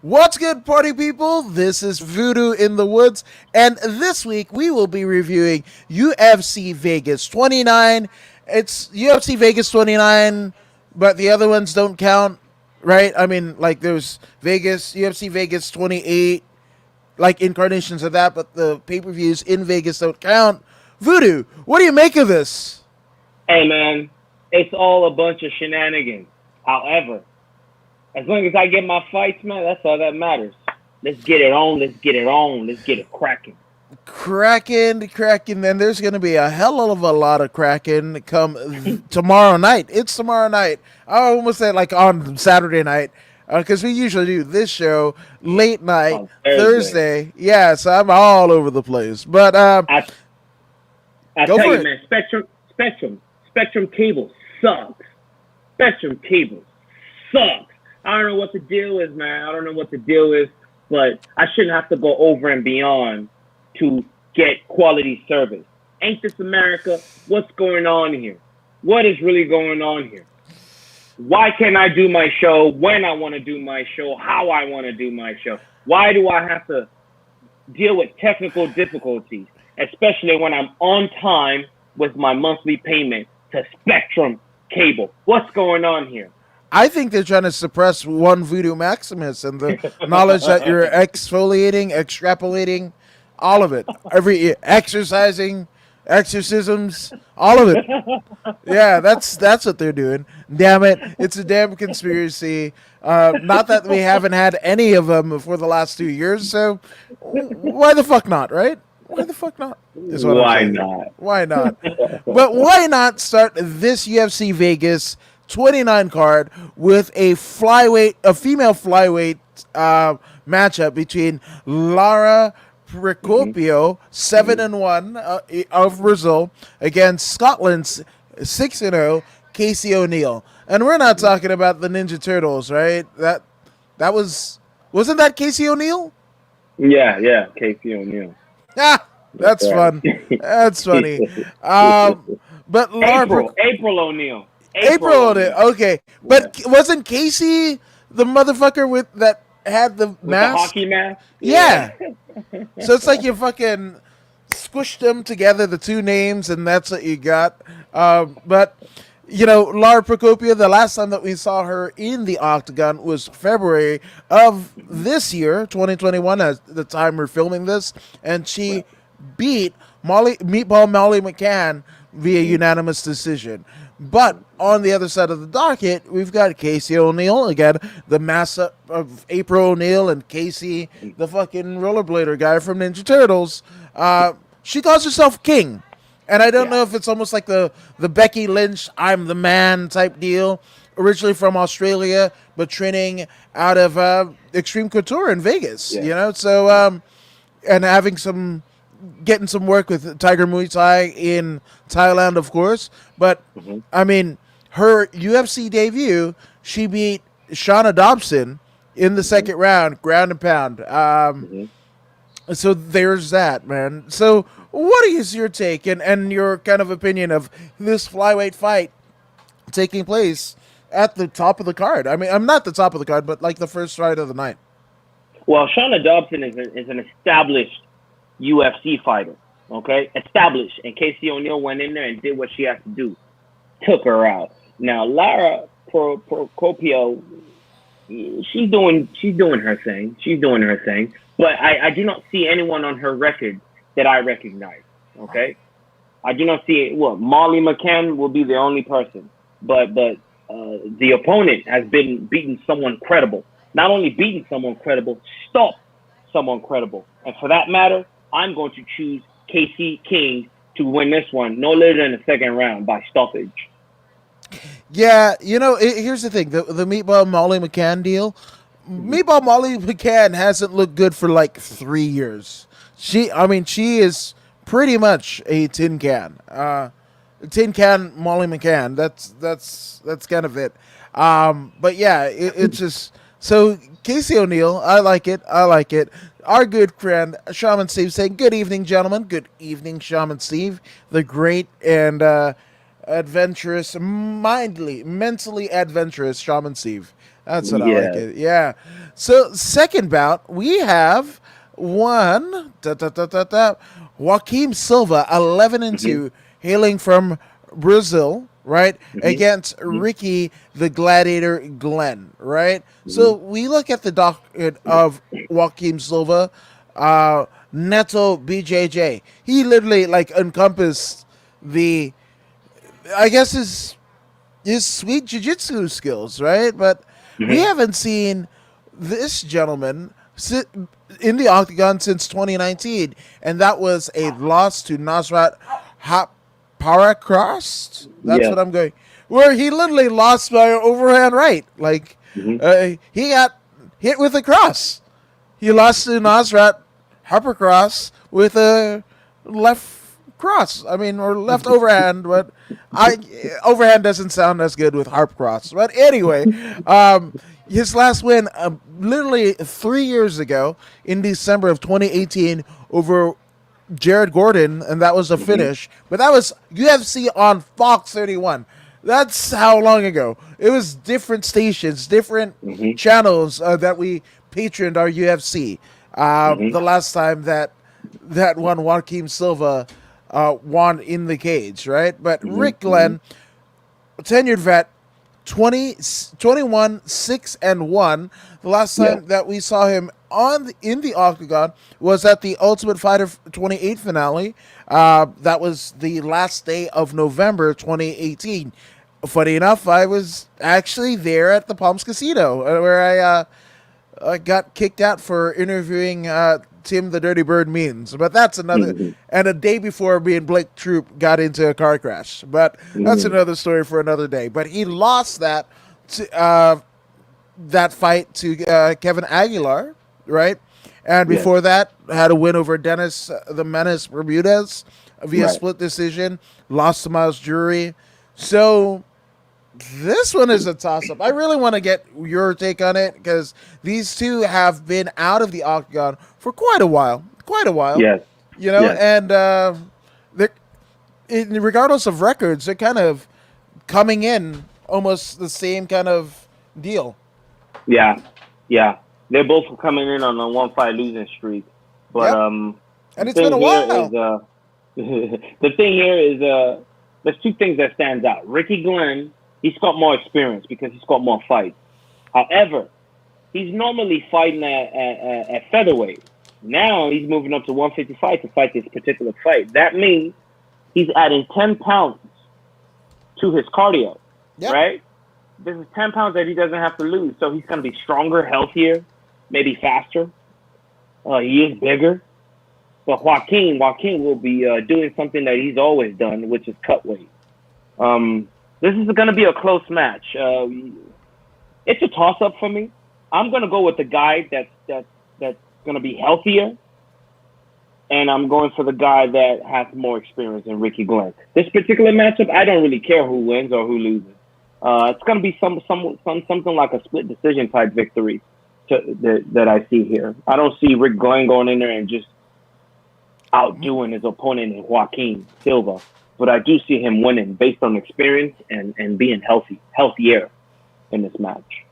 What's good, party people? This is Voodoo in the Woods, and this week we will be reviewing UFC Vegas 29. It's UFC Vegas 29, but the other ones don't count, right? I mean, like there's UFC Vegas 28, like incarnations of that, but the pay per views in Vegas don't count. Voodoo, what do you make of this? Hey man, it's all a bunch of shenanigans. However, as long as I get my fights, man, that's all that matters. Let's get it on. Let's get it on. Let's get it cracking. Cracking. Then there's going to be a hell of a lot of cracking come tomorrow night. It's tomorrow night. I almost said like on Saturday night because we usually do this show late night On Thursday. Yeah, so I'm all over the place. But I go tell for you, it. man, Spectrum cable sucks. Spectrum cable sucks. I don't know what the deal is, man. I don't know what the deal is, but I shouldn't have to go over and beyond to get quality service. Ain't this America? What's going on here? What is really going on here? Why can't I do my show when I want to do my show, how I want to do my show? Why do I have to deal with technical difficulties, especially when I'm on time with my monthly payment to Spectrum Cable? What's going on here? I think they're trying to suppress one Voodoo Maximus and the knowledge that you're exfoliating, extrapolating, all of it. Every exercising, exorcisms, all of it. Yeah, that's what they're doing. Damn it, it's a damn conspiracy. Not that we haven't had any of them for the last 2 years. So why the fuck not, right? Why the fuck not? Is what I'm Why saying. not? Why not? But why not start this UFC Vegas 29 card with a female flyweight matchup between Lara Procopio, 7-1 of Brazil, against Scotland's 6-0 Casey O'Neill. And we're not talking about the Ninja Turtles, right? Wasn't that Casey O'Neill? Yeah, Casey O'Neill. Ah, that's Right. fun. That's funny. But Lara April O'Neill. April O'Neill. Okay, Yeah. but wasn't Casey the motherfucker with that had the With the mask? hockey mask? Yeah. So it's like you fucking squished them together, the two names, and that's what you got. But Lara Procopio, the last time that we saw her in the octagon was February of this year, 2021, at the time we're filming this, and she beat Meatball Molly McCann via unanimous decision. But on the other side of the docket, we've got Casey O'Neill again, the mass of April O'Neill and Casey, the fucking rollerblader guy from Ninja Turtles. She calls herself King. And I don't know if it's almost like the Becky Lynch, I'm the man type deal, originally from Australia, but training out of Extreme Couture in Vegas, So, and getting some work with Tiger Muay Thai in Thailand, of course. But, I mean, her UFC debut, she beat Shauna Dobson in the second round, ground and pound. So there's that, man. So what is your take and your kind of opinion of this flyweight fight taking place at the top of the card? I mean, I'm not the top of the card, but like the first fight of the night. Well, Shauna Dobson is an established UFC fighter, okay? Established. And Casey O'Neill went in there and did what she had to do. Took her out. Now, Lara Procopio, she's doing her thing. She's doing her thing. But I do not see anyone on her record that I recognize, okay? I do not see, Molly McCann will be the only person. But the opponent has been beating someone credible. Not only beating someone credible, stopped someone credible. And for that matter, I'm going to choose Casey King to win this one no later than the second round by stoppage. Yeah, here's the thing. The Meatball Molly McCann deal, Meatball Molly McCann hasn't looked good for like 3 years. She is pretty much a tin can. Tin can Molly McCann. That's kind of it. But yeah, it's just so Casey O'Neill. I like it. Our good friend Shaman Steve saying, "Good evening, gentlemen. Good evening, Shaman Steve, the great and adventurous, mentally adventurous Shaman Steve. That's what I like Yes. it. Yeah. So second bout, we have one Joaquim Silva, 11-2, Mm-hmm. hailing from Brazil, right, Mm-hmm. against Mm-hmm. Ricky the Gladiator Glenn, right. Mm-hmm. So we look at the docket of Joaquim Silva, Neto BJJ. He literally like encompassed the, I guess his sweet jiu-jitsu skills, right? But we Mm-hmm. haven't seen this gentleman sit in the octagon since 2019, and that was a loss to Nasrat Paracross. That's Yes. what I'm going. Where he literally lost by overhand right, like Mm-hmm. he got hit with a cross. He lost to Nasrat Harpercross with a left cross. I mean, or left overhand, but I overhand doesn't sound as good with Harpercross. But anyway, his last win, literally 3 years ago, in December of 2018, over Jared Gordon, and that was a Mm-hmm. finish. But that was UFC on Fox 31. That's how long ago. It was different stations, different Mm-hmm. channels that we patroned our UFC. The Mm-hmm. last time that one Joaquim Silva won in the cage, right? But Rick Mm-hmm. Glenn, tenured vet, 20, 21, 6 and 1. The last Yeah. time that we saw him in the octagon was at the Ultimate Fighter 28 finale. That was the last day of November 2018. Funny enough, I was actually there at the Palms Casino where I got kicked out for interviewing Tim the Dirty Bird Means. But that's another. Mm-hmm. And a day before me and Blake Troop got into a car crash. But that's Mm-hmm. another story for another day. But he lost that fight to Kevin Aguilar, right? And Yes. before that, had a win over Dennis the Menace Bermudez via Right. split decision. Lost to Miles Jury. So this one is a toss up. I really want to get your take on it because these two have been out of the octagon for quite a while. Quite a while, Yes. Yes. and they're, regardless of records, they're kind of coming in almost the same kind of deal. Yeah. Yeah. They're both coming in on a one fight losing streak. But Yep, the and it's been thing a here is while. the thing here is there's two things that stands out. Ricky Glenn, he's got more experience because he's got more fights. However, he's normally fighting at featherweight. Now he's moving up to 155 to fight this particular fight. That means he's adding 10 pounds to his cardio, Yep. right? This is 10 pounds that he doesn't have to lose. So he's going to be stronger, healthier, maybe faster. He is bigger. But Joaquin will be doing something that he's always done, which is cut weight. This is going to be a close match. It's a toss up for me. I'm going to go with the guy that's going to be healthier, and I'm going for the guy that has more experience than Ricky Glenn. This particular matchup, I don't really care who wins or who loses. It's going to be something like a split decision type victory that I see here. I don't see Rick Glenn going in there and just outdoing his opponent in Joaquin Silva, but I do see him winning based on experience and being healthier in this match.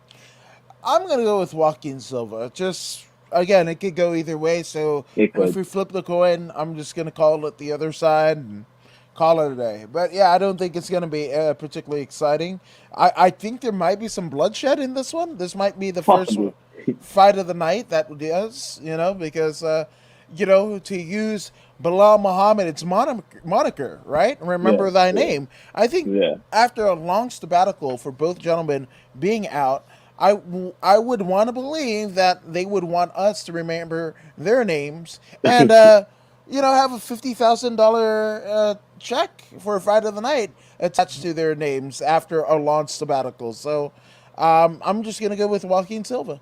I'm gonna go with Joaquin Silva. Just again, it could go either way. So It if could. we flip the coin, I'm just gonna call it the other side and call it a day. But yeah, I don't think it's gonna be particularly exciting. I think there might be some bloodshed in this one. This might be the first Possibly. fight of the night that does, because to use Bilal Muhammad, it's moniker, right? Yeah, Remember thy yeah, name. I think yeah. after a long sabbatical for both gentlemen being out, I would want to believe that they would want us to remember their names and have a $50,000 check for a fight of the night attached to their names after a long sabbatical. So I'm just gonna go with Joaquin Silva.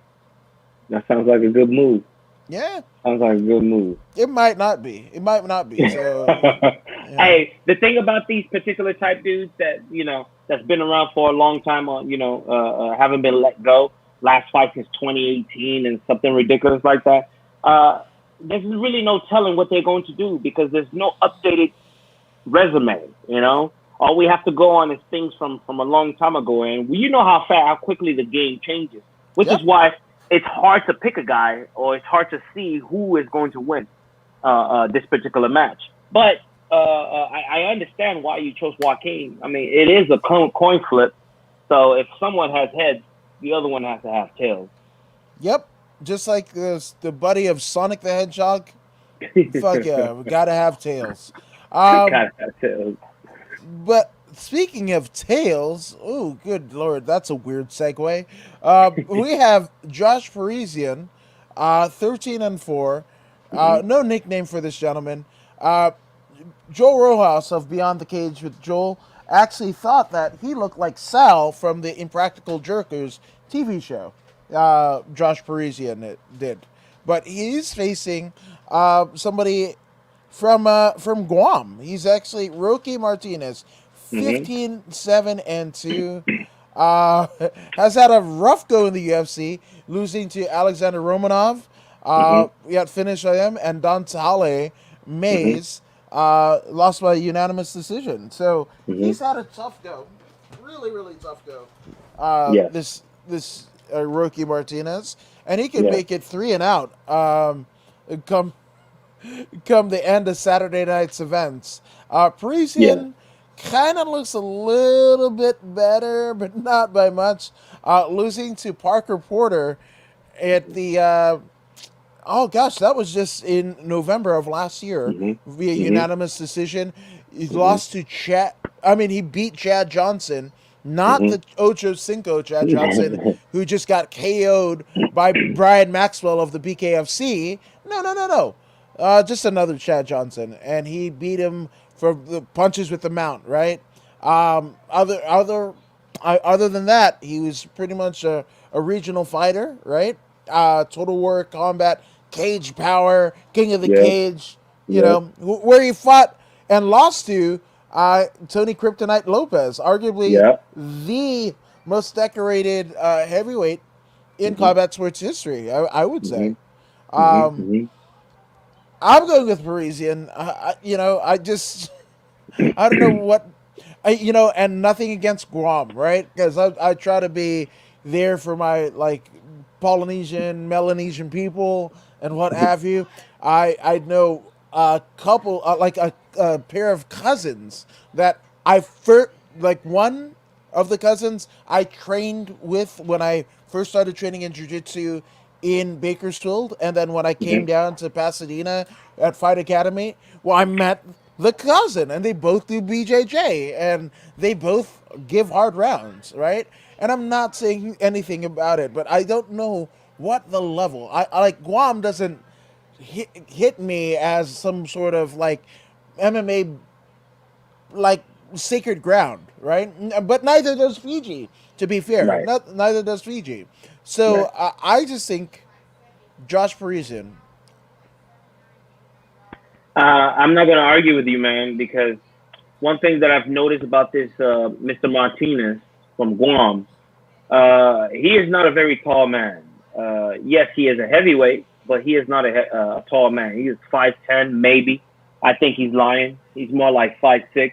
That sounds like a good move. Yeah, Sounds like a good move. it might not be. It might not be. So yeah. Hey, the thing about these particular type dudes that that's been around for a long time, on haven't been let go. Last fight since 2018 and something ridiculous like that. There's really no telling what they're going to do because there's no updated resume. All we have to go on is things from a long time ago, and you know how quickly the game changes, which is Yep. why it's hard to pick a guy, or it's hard to see who is going to win this particular match. But I understand why you chose Joaquin. I mean, it is a coin flip. So if someone has heads, the other one has to have tails. Yep. Just like this, the buddy of Sonic the Hedgehog. Fuck yeah, we gotta have tails. Um, Gotta have tails. but speaking of tails, oh good lord, that's a weird segue. We have Josh Parisian, 13-4. Hmm. No nickname for this gentleman. Uh, Joel Rojas of Beyond the Cage with Joel actually thought that he looked like Sal from the Impractical Jokers TV show. Josh Parisian did, but he's facing somebody from Guam. He's actually Roque Martinez, Hmm. 15-7-2. Uh, has had a rough go in the UFC, losing to Alexander Romanov. Hmm. We got finished by him, and Dantale Hmm. Mays lost by unanimous decision. So Hmm. he's had a tough go, really, really tough go. Yes. This Roque Martinez, and he could Yes. make it 3-0. Come come the end of Saturday night's events. Yes. Parisian kind of looks a little bit better, but not by much. Losing to Parker Porter at the oh gosh, that was just in November of last year Hmm. via Hmm. unanimous decision. He Hmm. lost to Chad. I mean, he beat Chad Johnson, not Hmm. the Ocho Cinco Chad Johnson, who just got KO'd by Brian Maxwell of the BKFC. No, no, no, no. Just another Chad Johnson, and he beat him for the punches with the mount. Right. Other than that, he was pretty much a regional fighter. Right. Total War Combat, Cage Power, King of the Yep. Cage. You Yep. know where he fought and lost to Tony Kryptonite Lopez, arguably Yep. the most decorated heavyweight in Hmm. combat sports history. I would Hmm. say. Hmm. Um, Hmm. I'm going with Parisian. I just I don't know what and nothing against Guam, right? Because I try to be there for my like Polynesian, Melanesian people and what have you. I know a couple, a pair of cousins that like one of the cousins I trained with when I first started training in jiu-jitsu in Bakersfield, and then when I came Hmm. down to Pasadena at Fight Academy, well, I met the cousin, and they both do BJJ, and they both give hard rounds, right? And I'm not saying anything about it, but I don't know what the level. I like Guam doesn't hit me as some sort of like MMA like sacred ground, right? But neither does Fiji. To be fair, Right. neither does Fiji. So Right. I just think Josh Parisian. I'm not gonna argue with you, man, because one thing that I've noticed about this Mr. Martinez from Guam, he is not a very tall man. Yes, he is a heavyweight, but he is not a tall man. He is 5'10", maybe. I think he's lying. He's more like 5'6".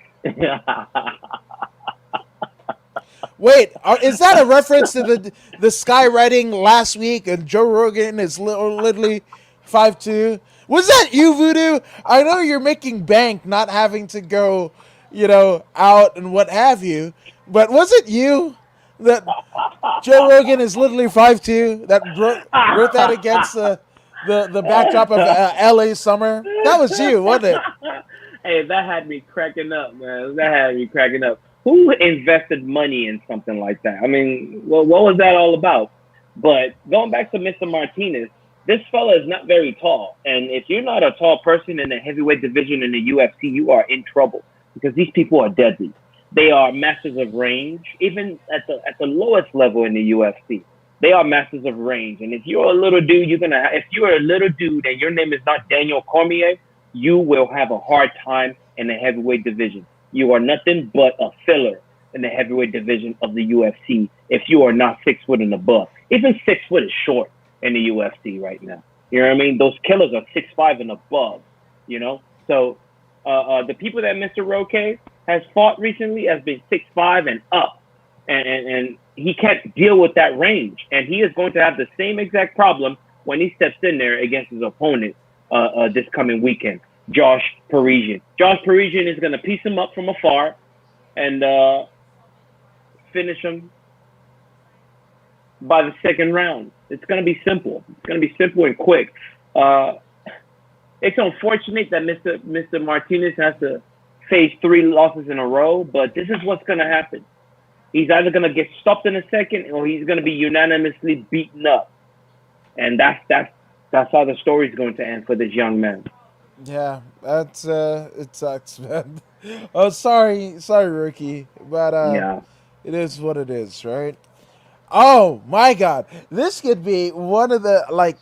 Wait, is that a reference to the skywriting last week and Joe Rogan is literally 5'2"? Was that you, Voodoo? I know you're making bank not having to go, out and what have you, but was it you that Joe Rogan is literally 5'2" that wrote that against the backdrop of LA summer? That was you, wasn't it? Hey, that had me cracking up, man. That had me cracking up. Who invested money in something like that? I mean, well, what was that all about? But going back to Mr. Martinez, this fella is not very tall, and if you're not a tall person in the heavyweight division in the UFC, you are in trouble because these people are deadly. They are masters of range, even at the lowest level in the UFC. They are masters of range, and if you're a little dude, if you're a little dude and your name is not Daniel Cormier, you will have a hard time in the heavyweight division. You are nothing but a filler in the heavyweight division of the UFC if you are not 6 foot and above. Even 6 foot is short in the UFC right now. You know what I mean? Those killers are 6'5" and above. You know, so the people that Mr. Roque, has fought recently has been 6'5" and up, and he can't deal with that range, and he is going to have the same exact problem when he steps in there against his opponent this coming weekend, Josh Parisian. Josh Parisian is going to piece him up from afar and finish him by the second round. It's going to be simple. It's going to be simple and quick. Uh, it's unfortunate that Mr. Martinez has to face 3 losses in a row, but this is what's going to happen. He's either going to get stopped in a second, or he's going to be unanimously beaten up, and that's how the story is going to end for this young man. Yeah, that's it sucks, man. Oh, sorry, rookie, but Yeah. it is what it is, right? Oh my God, this could be one of the like.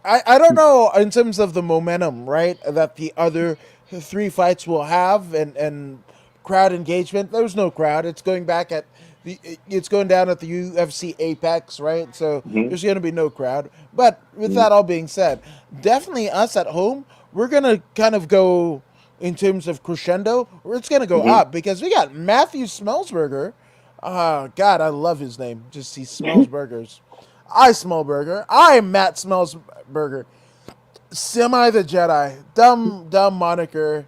I don't know in terms of the momentum, right? That the other 3 fights will have and crowd engagement. There's no crowd. It's going back at it's going down at the UFC Apex, right? So Mm-hmm. there's going to be no crowd. But with Mm-hmm. that all being said, definitely us at home, we're going to kind of go in terms of crescendo. It's going to go Mm-hmm. up because we got Matthew Smellsberger. God, I love his name. Just he smells burgers. I smell burger. I am Matt Smells Burger. Semi the Jedi. Dumb moniker.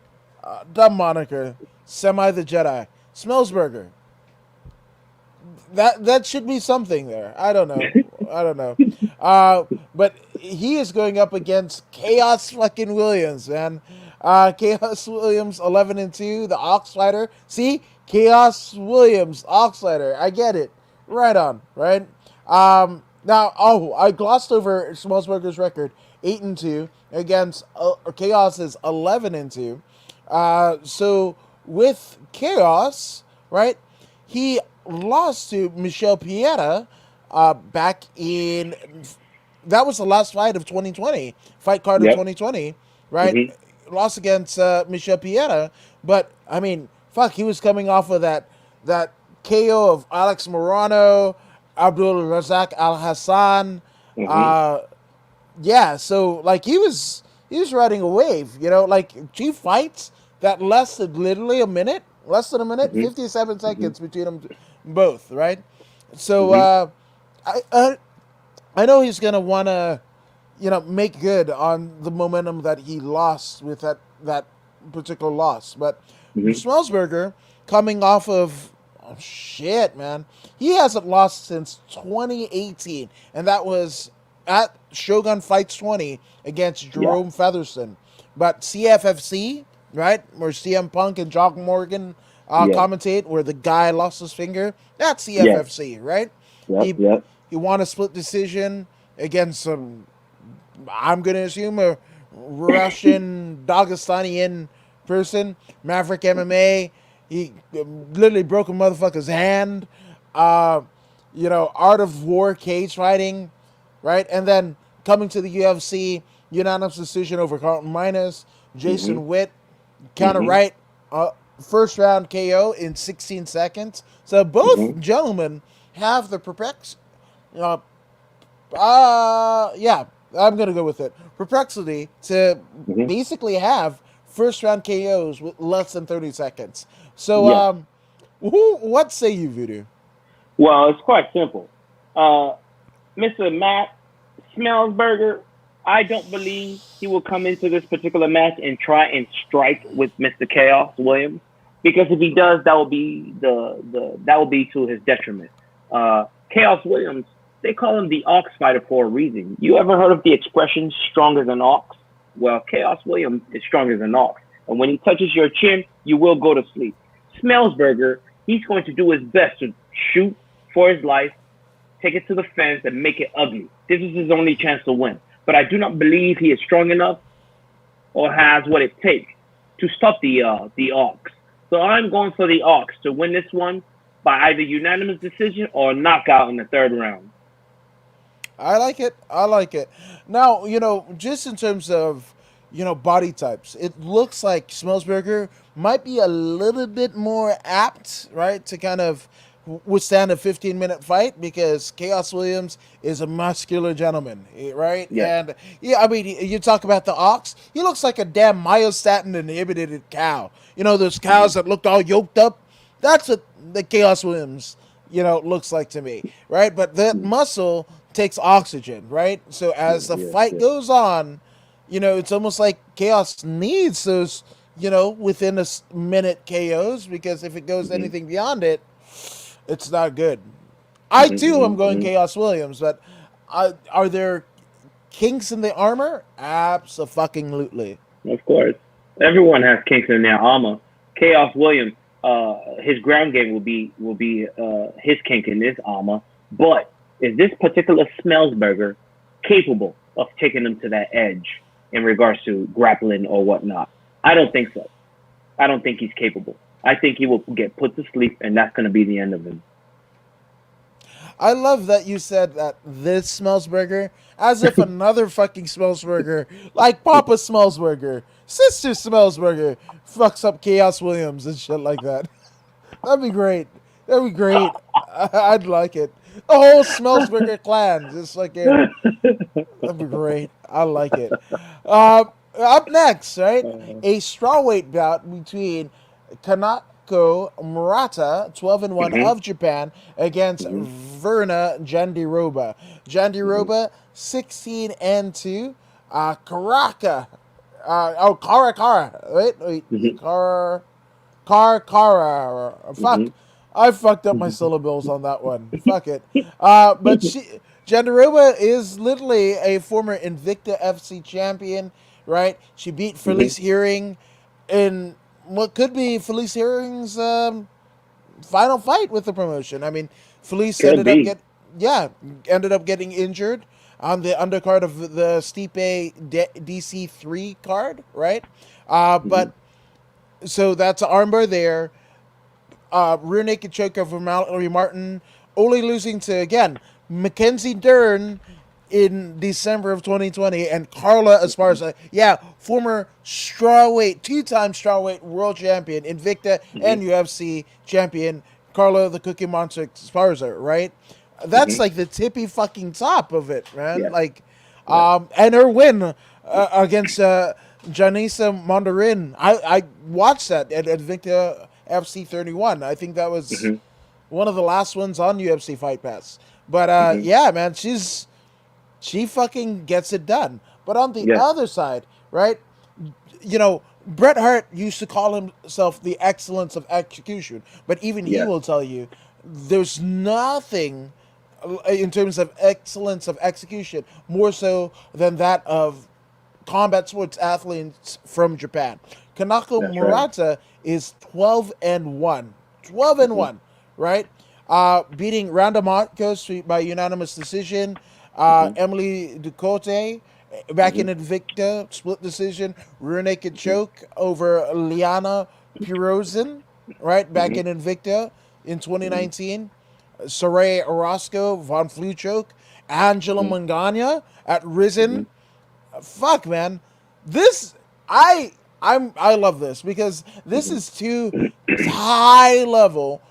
Dumb moniker. Semi the Jedi. Smells Burger. That should be something there. I don't know. I don't know. But he is going up against Chaos fucking Williams, man. Chaos Williams, 11-2, the Ox Fighter. See, Chaos Williams, Ox Fighter. I get it. Right on. Right. Now, I glossed over Smallsburger's record, 8-2 against Chaos is 11-2. So with Chaos, right? He lost to Michel Pieta back in. That was the last fight of 2020, fight card of Yep. 2020, right? Mm-hmm. Lost against Michel Pieta, but I mean, fuck, he was coming off of that KO of Alex Morano, Abdul Razak Al Hassan. Mm-hmm. Uh, yeah, so like he was riding a wave, like 2 fights that lasted literally a minute, less than a minute, Mm-hmm. 57 Mm-hmm. seconds between them both, right? So Mm-hmm. I know he's gonna wanna make good on the momentum that he lost with that particular loss, but Mm-hmm. Schmelzberger coming off of oh shit, man, he hasn't lost since 2018, and that was at Shogun Fights 20 against Yeah. Jerome Featherston. But CFFC, right, where CM Punk and John Morgan Yeah. commentate, where the guy lost his finger, that's Yes. CFFC, right? Yep. He Yep. he won a split decision against some, I'm gonna assume, a Russian Dagestanian person, Maverick MMA. He literally broke a motherfucker's hand. Uh, Art of War cage fighting, right? And then coming to the UFC, unanimous decision over Carlton Minus, Mm-hmm. Jason Witt, kind of Mm-hmm. right, first round KO in 16 seconds. So Mm-hmm. both gentlemen have the uh, yeah, I'm gonna go with it. Perplexity to Mm-hmm. basically have first round KOs with less than 30 seconds. So, Yeah. what say you, Voodoo? Well, it's quite simple. Uh, Mr. Matt Smellsberger, I don't believe he will come into this particular match and try and strike with Mr. Chaos Williams, because if he does, that will be that will be to his detriment. Chaos Williams, they call him the Ox Fighter for a reason. You ever heard of the expression "strong as an ox"? Well, Chaos Williams is strong as an ox, and when he touches your chin, you will go to sleep. Smellsberger, he's going to do his best to shoot for his life, take it to the fence, and make it ugly. This is his only chance to win. But I do not believe he is strong enough or has what it takes to stop the Ox. So I'm going for the Ox to win this one by either unanimous decision or knockout in the third round. I like it. I like it. Now, just in terms of, body types, it looks like Smellsberger might be a little bit more apt, right, to kind of withstand a 15-minute fight because Chaos Williams is a muscular gentleman, right? Yes. And yeah, I mean, you talk about the ox. He looks like a damn myostatin inhibited cow. You know those cows that looked all yoked up. That's what the Chaos Williams, looks like to me, right? But that muscle takes oxygen, right? So as the Yes. fight Yes. goes on, it's almost like Chaos needs those, within minute KOs because if it goes Mm-hmm. anything beyond it, it's not good. I too am going Mm-hmm. Chaos Williams, but are there kinks in the armor? Absolutely. Of course. Everyone has kinks in their armor. Chaos Williams, his ground game will be his kink in this armor. But is this particular Smellsburger capable of taking him to that edge in regards to grappling or whatnot? I don't think so. I don't think he's capable. I think he will get put to sleep, and that's going to be the end of him. I love that you said that this Smellsburger, as if another fucking Smellsburger, like Papa Smellsburger, Sister Smellsburger, fucks up Chaos Williams and shit like that. That'd be great. That'd be great. I'd like it. The whole Smellsburger clan, just like that'd be great. I like it. Up next, right? A strawweight bout between Kanako Murata, 12-1 Mm-hmm. of Japan, against Mm-hmm. Verna Jandiroba. Mm-hmm. Jandiroba, 16-2. Kara, Mm-hmm. wait, Kara. Fuck. Mm-hmm. I fucked up my syllables on that one. Fuck it. But Jandaroba is literally a former Invicta FC champion, right? She beat Mm-hmm. Felice Hearing in what could be Felice Hearing's final fight with the promotion. I mean, Felice Could be. ended up getting injured on the undercard of the Stipe DC3 card, right? Mm-hmm. But so that's an armbar there. Rear naked choke over Mallory Martin, only losing to again Mackenzie Dern in December of 2020, and Carla Esparza, former strawweight, two-time strawweight world champion, Invicta Mm-hmm. and UFC champion Carla the Cookie Monster Esparza, right? That's Mm-hmm. like the tippy fucking top of it, man. Yes. Like, Yes. and her win against Janisa Mandarin, I watched that at Invicta FC 31. I think that was Mm-hmm. one of the last ones on UFC Fight Pass. But Mm-hmm. yeah, man, she fucking gets it done. But on the Yes. other side, right? Bret Hart used to call himself the excellence of execution, but even he Yes. will tell you there's nothing in terms of excellence of execution more so than that of combat sports athletes from Japan. Kanako That's right. Murata is 12-1. 12 and Mm-hmm. 1, right? Beating Randa Marcos by unanimous decision. Mm-hmm. Emily Ducote back Mm-hmm. in Invicta, split decision. Rear naked choke over Liana Pirozin, right? Back Mm-hmm. in Invicta in Mm-hmm. 2019. Saray Orozco, Von Fluchoke, Angela Mm-hmm. Mangana at Mm-hmm. Risen. Fuck, man. This I love this because this Mm-hmm. is two high level,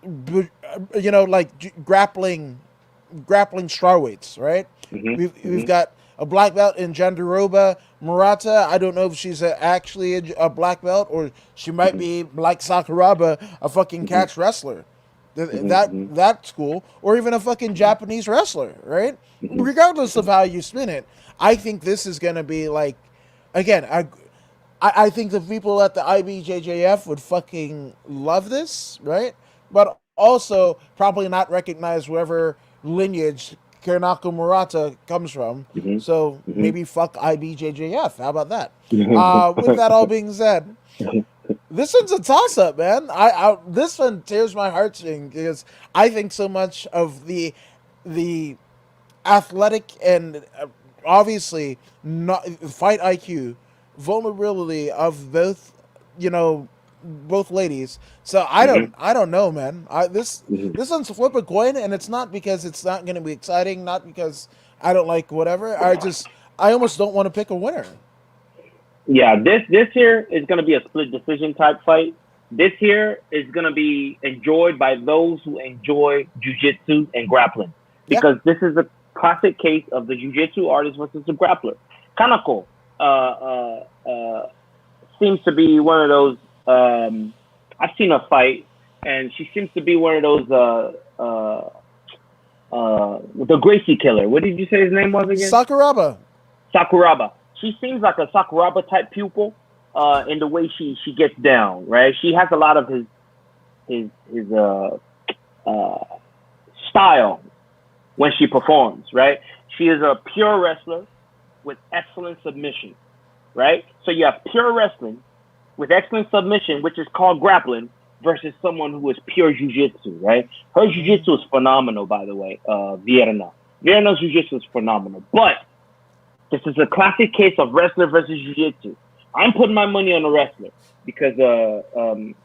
like grappling strawweights, right? Mm-hmm. We've Mm-hmm. got a black belt in Jandaroba Murata. I don't know if she's actually a black belt or she might Mm-hmm. be like Sakuraba, a fucking Mm-hmm. catch wrestler. That Mm-hmm. that's cool, or even a fucking Japanese wrestler, right? Mm-hmm. Regardless of how you spin it, I think this is gonna be like, again, I think the people at the IBJJF would fucking love this, right? But also probably not recognize wherever lineage Kanako Murata comes from. Mm-hmm. So Mm-hmm. maybe fuck IBJJF. How about that? Mm-hmm. With that all being said, this one's a toss up, man. This one tears my heartstrings because I think so much of the athletic and obviously not fight IQ, vulnerability of both, both ladies. So Mm-hmm. I don't know, man. Mm-hmm. This one's flip a coin, and it's not because it's not going to be exciting, not because I don't like whatever. I almost don't want to pick a winner. Yeah, this here is going to be a split decision type fight. This here is gonna be enjoyed by those who enjoy jujitsu and grappling, Yeah. because this is a classic case of the jujitsu artist versus the grappler. Kanako uh, uh, uh, seems to be one of those. I've seen her fight, and she seems to be one of those. The Gracie killer. What did you say his name was again? Sakuraba. Sakuraba. She seems like a Sakuraba type pupil in the way she gets down. Right. She has a lot of his uh, style when she performs. Right. She is a pure wrestler with excellent submission. Right. So you have pure wrestling with excellent submission, which is called grappling, versus someone who is pure jiu-jitsu, right? Her Mhm. jiu-jitsu is phenomenal, by the way, Vierna. Vierna's jiu-jitsu is phenomenal. But this is a classic case of wrestler versus jiu-jitsu. I'm putting my money on the wrestler because,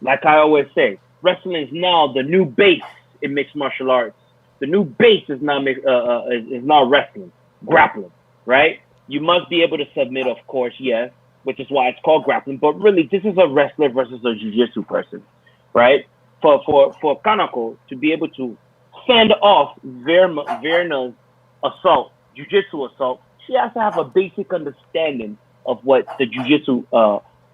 like I always say, wrestling is now the new base in mixed martial arts. The new base is not is not wrestling, grappling, right? You must be able to submit, of course, yes, which is why it's called grappling. But really, this is a wrestler versus a jiu-jitsu person, right? For Kanako to be able to fend off Verna's assault, jiu-jitsu assault, she has to have a basic understanding of what the jiu-jitsu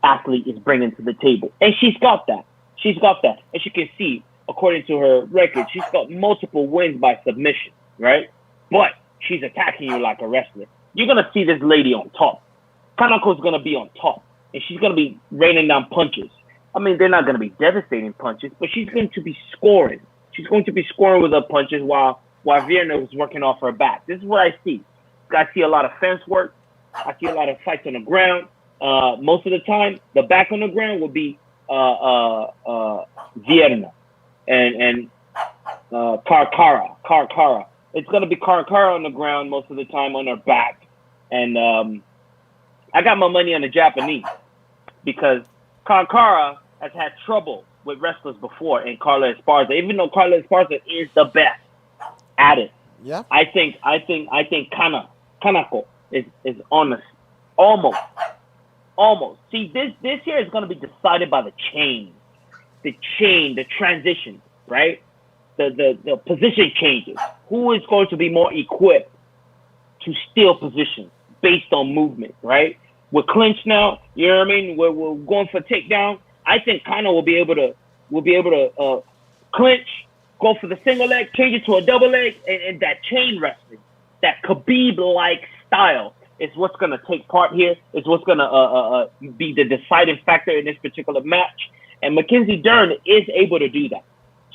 athlete is bringing to the table, and she's got that. She's got that, as you can see, according to her record, she's got multiple wins by submission, right? But she's attacking you like a wrestler. You're gonna see this lady on top. Kanako's gonna be on top, and she's gonna be raining down punches. I mean, they're not gonna be devastating punches, but she's going to be scoring. She's going to be scoring with her punches while Vierna was working off her back. This is what I see. I see a lot of fence work. I see a lot of fights on the ground. Most of the time, the back on the ground will be Vierna and Carcara. It's gonna be Carcara on the ground most of the time on her back, and I got my money on the Japanese because Carcara has had trouble with wrestlers before in Carla Esparza. Even though Carla Esparza is the best at it, Yeah. I think Kanako is honest, almost, almost. See, this here is gonna be decided by the chain, the transition, right? The position changes. Who is going to be more equipped to steal position based on movement, right? We're clinched now. You know what I mean? We're going for takedown. I think Kano will be able to clinch, go for the single leg, change it to a double leg, and that chain wrestling, that Khabib-like style is what's going to take part here. Is what's going to be the deciding factor in this particular match. And Mackenzie Dern is able to do that.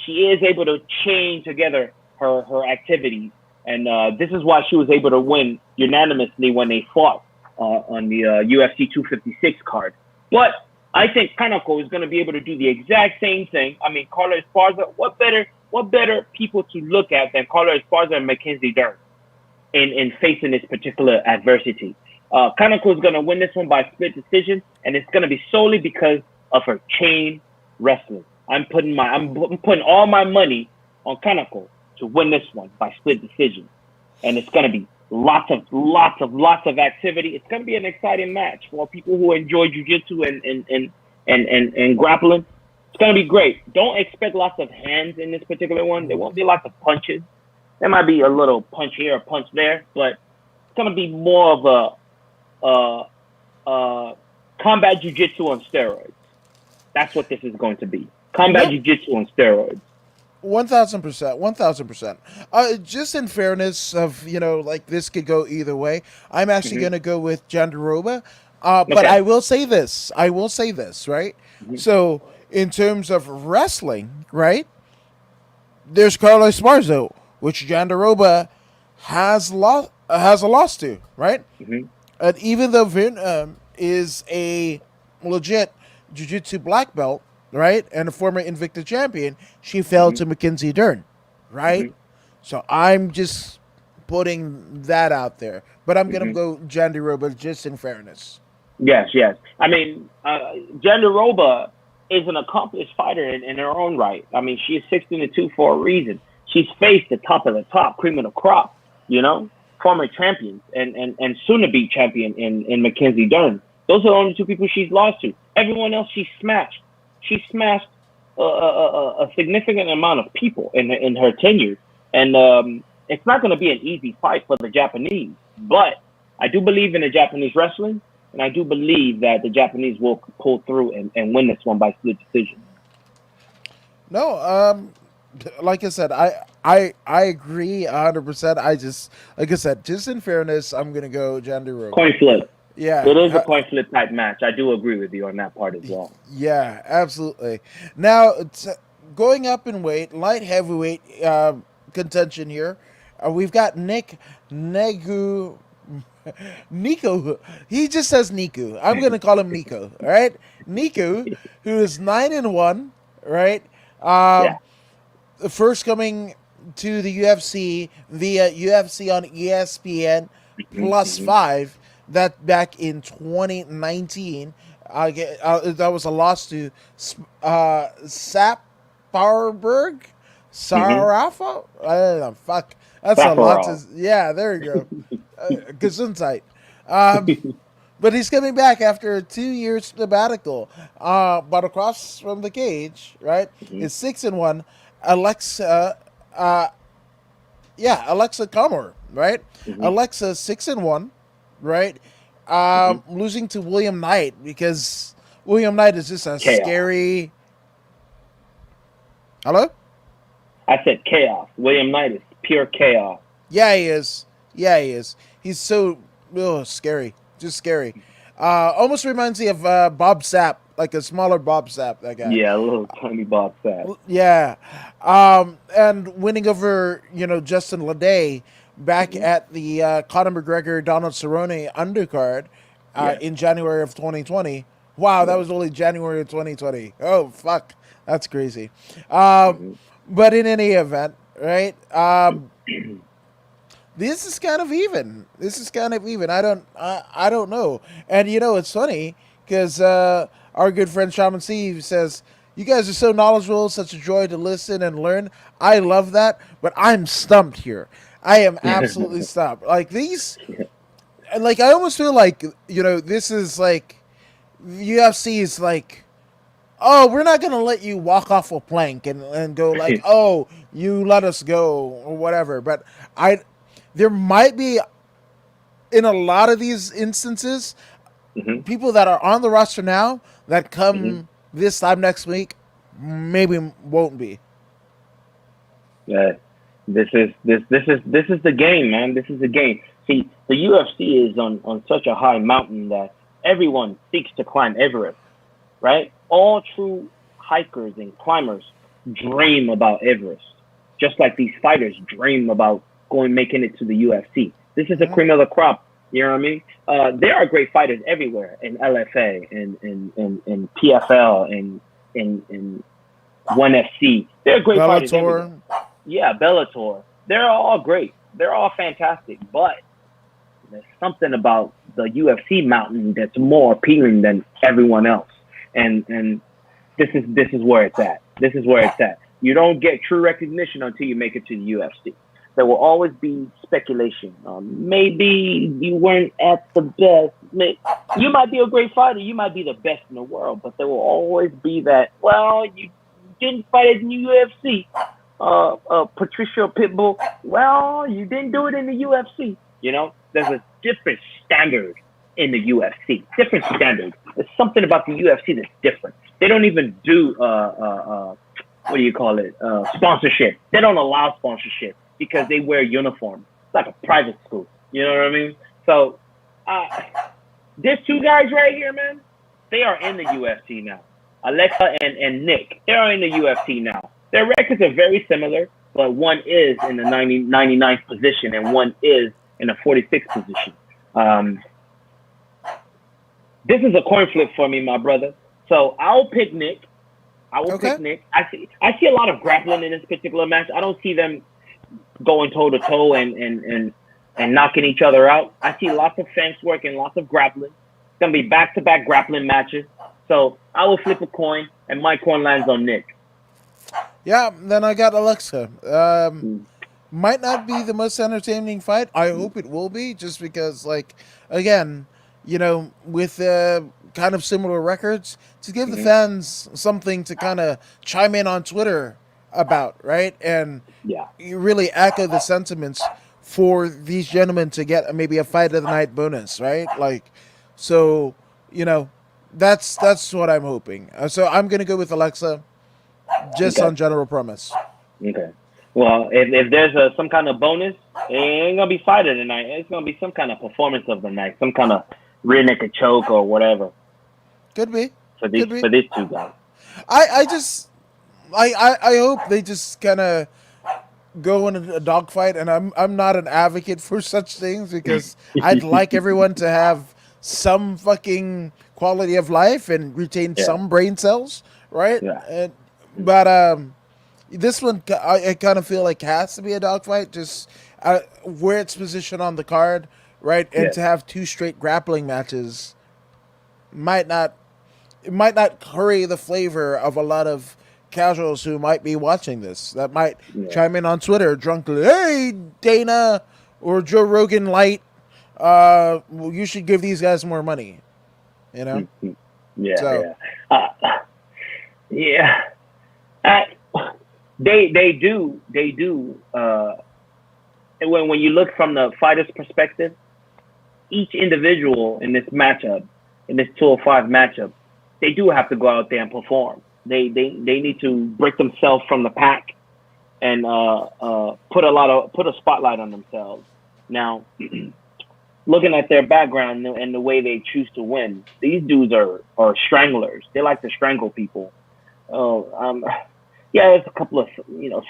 She is able to chain together her activities, and this is why she was able to win unanimously when they fought on the UFC 256 card. But I think Kanako is going to be able to do the exact same thing. I mean, Carla Esparza, what better people to look at than Carla Esparza and Mackenzie Dern in facing this particular adversity? Kanako is going to win this one by split decision, and it's going to be solely because of her chain wrestling. I'm putting all my money on Kanako to win this one by split decision, and it's going to be lots of activity. It's going to be an exciting match for people who enjoy jiu-jitsu and grappling. It's going to be great. Don't expect lots of hands in this particular one. There won't be lots of punches. There might be a little punch here, a punch there, but it's going to be more of a combat jiu-jitsu on steroids. That's what this is going to be. Combat jiu-jitsu on steroids. 1,000%, 1,000%. Just in fairness of, like this could go either way, I'm actually going to go with Jandaroba. But Okay. I will say this. Right? Mhm. So, in terms of wrestling, right? There's Carlos Esparza, which Jandaroba has a loss to, right? Mhm. And even though Vin is a legit jiu-jitsu black belt, right, and a former Invicta champion, she fell Mhm. to Mackenzie Dern, right? Mhm. So I'm just putting that out there. But I'm going to Mhm. go Jandaroba just in fairness. Yes, yes. I mean, Jandaroba is an accomplished fighter in her own right. I mean, she is 16-2 for a reason. She's faced the top of the top, cream of the crop, former champions and soon to be champion in Mackenzie Dern. Those are the only two people she's lost to. Everyone else she's smashed. she smashed a significant amount of people in her tenure, and it's not going to be an easy fight for the Japanese. But I do believe in the Japanese wrestling, and I do believe that the Japanese will pull through and win this one by split decision. No, like I said, I agree 100%. I just, like I said, just in fairness, I'm gonna go Jandiro. Coin flip. It is a Yeah, coin flip type match. I do agree with you on that part as well. yeah, absolutely. Now it's going up in weight, light heavyweight contention here. We've got Nick Negu. Nico, he just says Niku. I'm gonna call him Nico. All right, Niku, who is 9-1. Right, Yeah. the first coming to the UFC via UFC on ESPN plus Mm-hmm. 5. That back in 2019. That was a loss to Saparberg, Mm-hmm. Sarafa. I don't know. Fuck, that's a lot to. Safarov. Yeah, there you go. Gesundheit. Um, but he's coming back after a 2 year sabbatical. But across from the cage, right, Mm-hmm. is 6-1. Alexa, uh, yeah, Alexa Kammer, right? Mm-hmm. Alexa 6-1, right? Mm-hmm. Losing to William Knight because William Knight is just a Chaos. scary. Hello? I said chaos. William Knight is pure chaos. Yeah, he is. Yeah, he is. He's so scary, just scary. Almost reminds me of Bob Sapp, like a smaller Bob Sapp. That guy. Yeah, a little tiny box set. Yeah, and winning over Justin Leday back Mm-hmm. at the Conor McGregor Donald Cerrone undercard Yeah. in January of 2020. Wow, that Yeah. was only January of 2020. Oh fuck, that's crazy. Um, Mm-hmm. but in any event, right? This is kind of even. This is kind of even. I don't know. And it's funny because our good friend Shaman Steve says, "You guys are so knowledgeable, such a joy to listen and learn. I love that, but I'm stumped here. I am absolutely stumped. Like these, like I almost feel like this is like UFC is like, oh, we're not gonna let you walk off a plank and go like, oh, you let us go or whatever. But I, there might be in a lot of these instances Mm-hmm. people that are on the roster now that Mm-hmm. come this time next week maybe won't be. Yeah. This is the game, man. This is the game. See, the UFC is on such a high mountain that everyone seeks to climb Everest, right? All true hikers and climbers dream about Everest, just like these fighters dream about making it to the UFC. This is the Mhm. cream of the crop. You know what I mean? There are great fighters everywhere in LFA, in PFL, in ONE FC. There are great fighters everywhere. Bellator. Yeah, Bellator. They're all great. They're all fantastic. But there's something about the UFC mountain that's more appealing than everyone else. And this is where it's at. This is where it's at. You don't get true recognition until you make it to the UFC. There will always be speculation. Maybe you weren't at the best. You might be a great fighter. You might be the best in the world, but there will always be that. Well, you didn't fight in the UFC. Patricia Pitbull. Well, you didn't do it in the UFC. There's a different standard in the UFC. Different standard. There's something about the UFC that's different. They don't even do what do you call it? Sponsorship. They don't allow sponsorship because they wear uniforms. It's like a private school. You know what I mean? So there's two guys right here, man. They are in the UFC now. Alexa and Nick. They are in the UFC now. Their records are very similar, but one is in the 99th position and one is in the 46th position. This is a coin flip for me, my brother. So I'll pick Nick. I will Okay. pick Nick. I see a lot of grappling in this particular match. I don't see them going toe to toe and knocking each other out. I see lots of fence work and lots of grappling. It's gonna be back to back grappling matches. So I will flip a coin, and my coin lands on Nick. Yeah, then I got Alexa. Might not be the most entertaining fight. I hope it will be, just because, like, again, with kind of similar records to give the fans something to kind of chime in on Twitter about, right? And Yeah. you really echo the sentiments for these gentlemen to get maybe a fight of the night bonus, right? Like, so you know, that's what I'm hoping. So I'm gonna go with Alexa, just Okay. on general premise. Okay. Well, if there's some kind of bonus, it ain't gonna be fight of the night. It's gonna be some kind of performance of the night, some kind of rear naked choke or whatever Could be, for could be. these two guys. I just I hope they just kind of go in a dogfight, and I'm not an advocate for such things because I'd like everyone to have some fucking quality of life and retain Yeah. some brain cells, right? Yeah. And but this one I kind of feel like has to be a dogfight, just where it's positioned on the card, right? And Yeah. to have two straight grappling matches might not it might not curry the flavor of a lot of casuals who might be watching this. That might Yeah. chime in on Twitter drunkenly, "Hey, Dana or Joe Rogan Light, well, you should give these guys more money." You know. Yeah. So Yeah. Yeah. They do. And when you look from the fighter's perspective, each individual in this matchup, in this 205 matchup, they do have to go out there and perform. They need to break themselves from the pack and put a spotlight on themselves. Now, looking at their background and the way they choose to win, these dudes are stranglers. They like to strangle people. Yeah, there's a couple of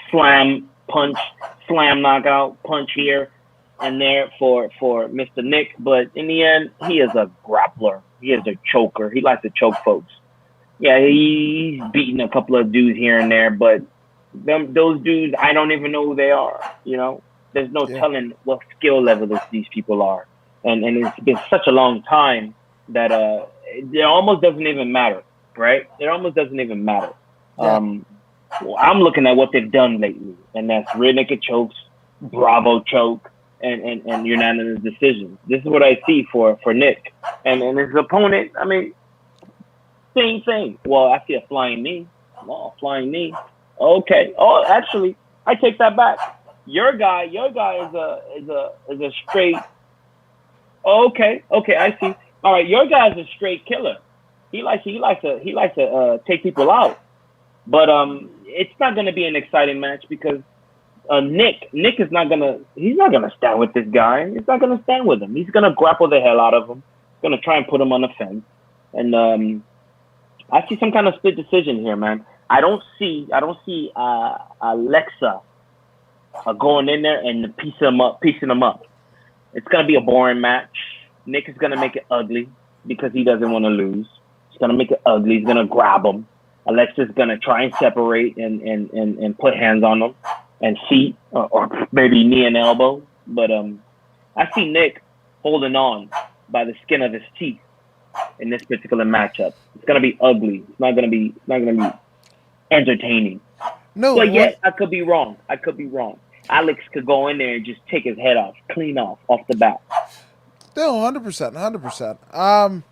slam punch, slam knockout punch here and there for Mr. Nick, but in the end, he is a grappler. He is a choker. He likes to choke folks. Yeah, he's beating a couple of dudes here and there, but those dudes, I don't even know who they are. There's no telling what skill level these people are, and it's been such a long time that it almost doesn't even matter, right? It almost doesn't even matter. Yeah. I'm looking at what they've done lately, and that's rear naked chokes, Bravo choke, and unanimous decisions. This is what I see for Nick and his opponent. I mean, same thing. Well, I see a flying knee. Oh, flying knee. Okay. Oh, actually, I take that back. Your guy is a straight. Okay, I see. All right, your guy's a straight killer. He likes to take people out. But it's not going to be an exciting match because Nick is not he's not gonna stand with this guy. He's not gonna stand with him. He's gonna grapple the hell out of him. He's gonna try and put him on the fence. And I see some kind of split decision here, man. I don't see Alexa going in there and piecing him up. It's gonna be a boring match. Nick is gonna make it ugly because he doesn't want to lose. He's gonna make it ugly. He's gonna grab him. Alexa's gonna try and separate and put hands on him and feet or maybe knee and elbow. But I see Nick holding on by the skin of his teeth in this particular matchup. It's gonna be ugly. It's not gonna be entertaining. No, But yet I could be wrong. Alex could go in there and just take his head off, clean off the bat. no, 100%.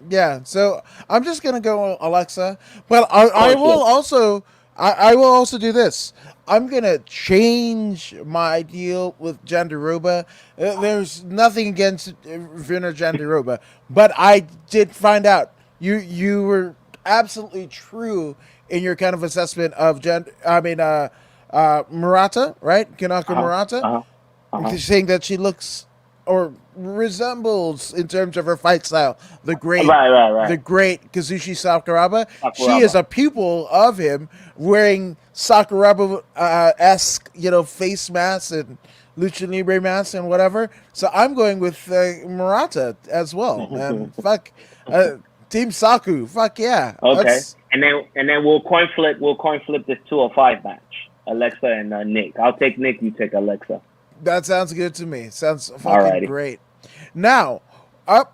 Yeah. So I'm just gonna go Alexa, but I will also I will also do this. I'm gonna change my deal with Jandiroba. There's nothing against Vinner Jandiroba, but I did find out you were absolutely true in your kind of assessment of Murata, right? Kanaka Murata, saying that she looks or resembles in terms of her fight style the great Kazushi Sakuraba. She is a pupil of him, wearing Sakuraba esque face masks and lucha libre masks and whatever. So I'm going with Murata as well. And fuck Team Saku. Fuck yeah. Okay. And then we'll coin flip this 205 match. Alexa and Nick. I'll take Nick. You take Alexa. That sounds good to me. Sounds fucking great. Now, a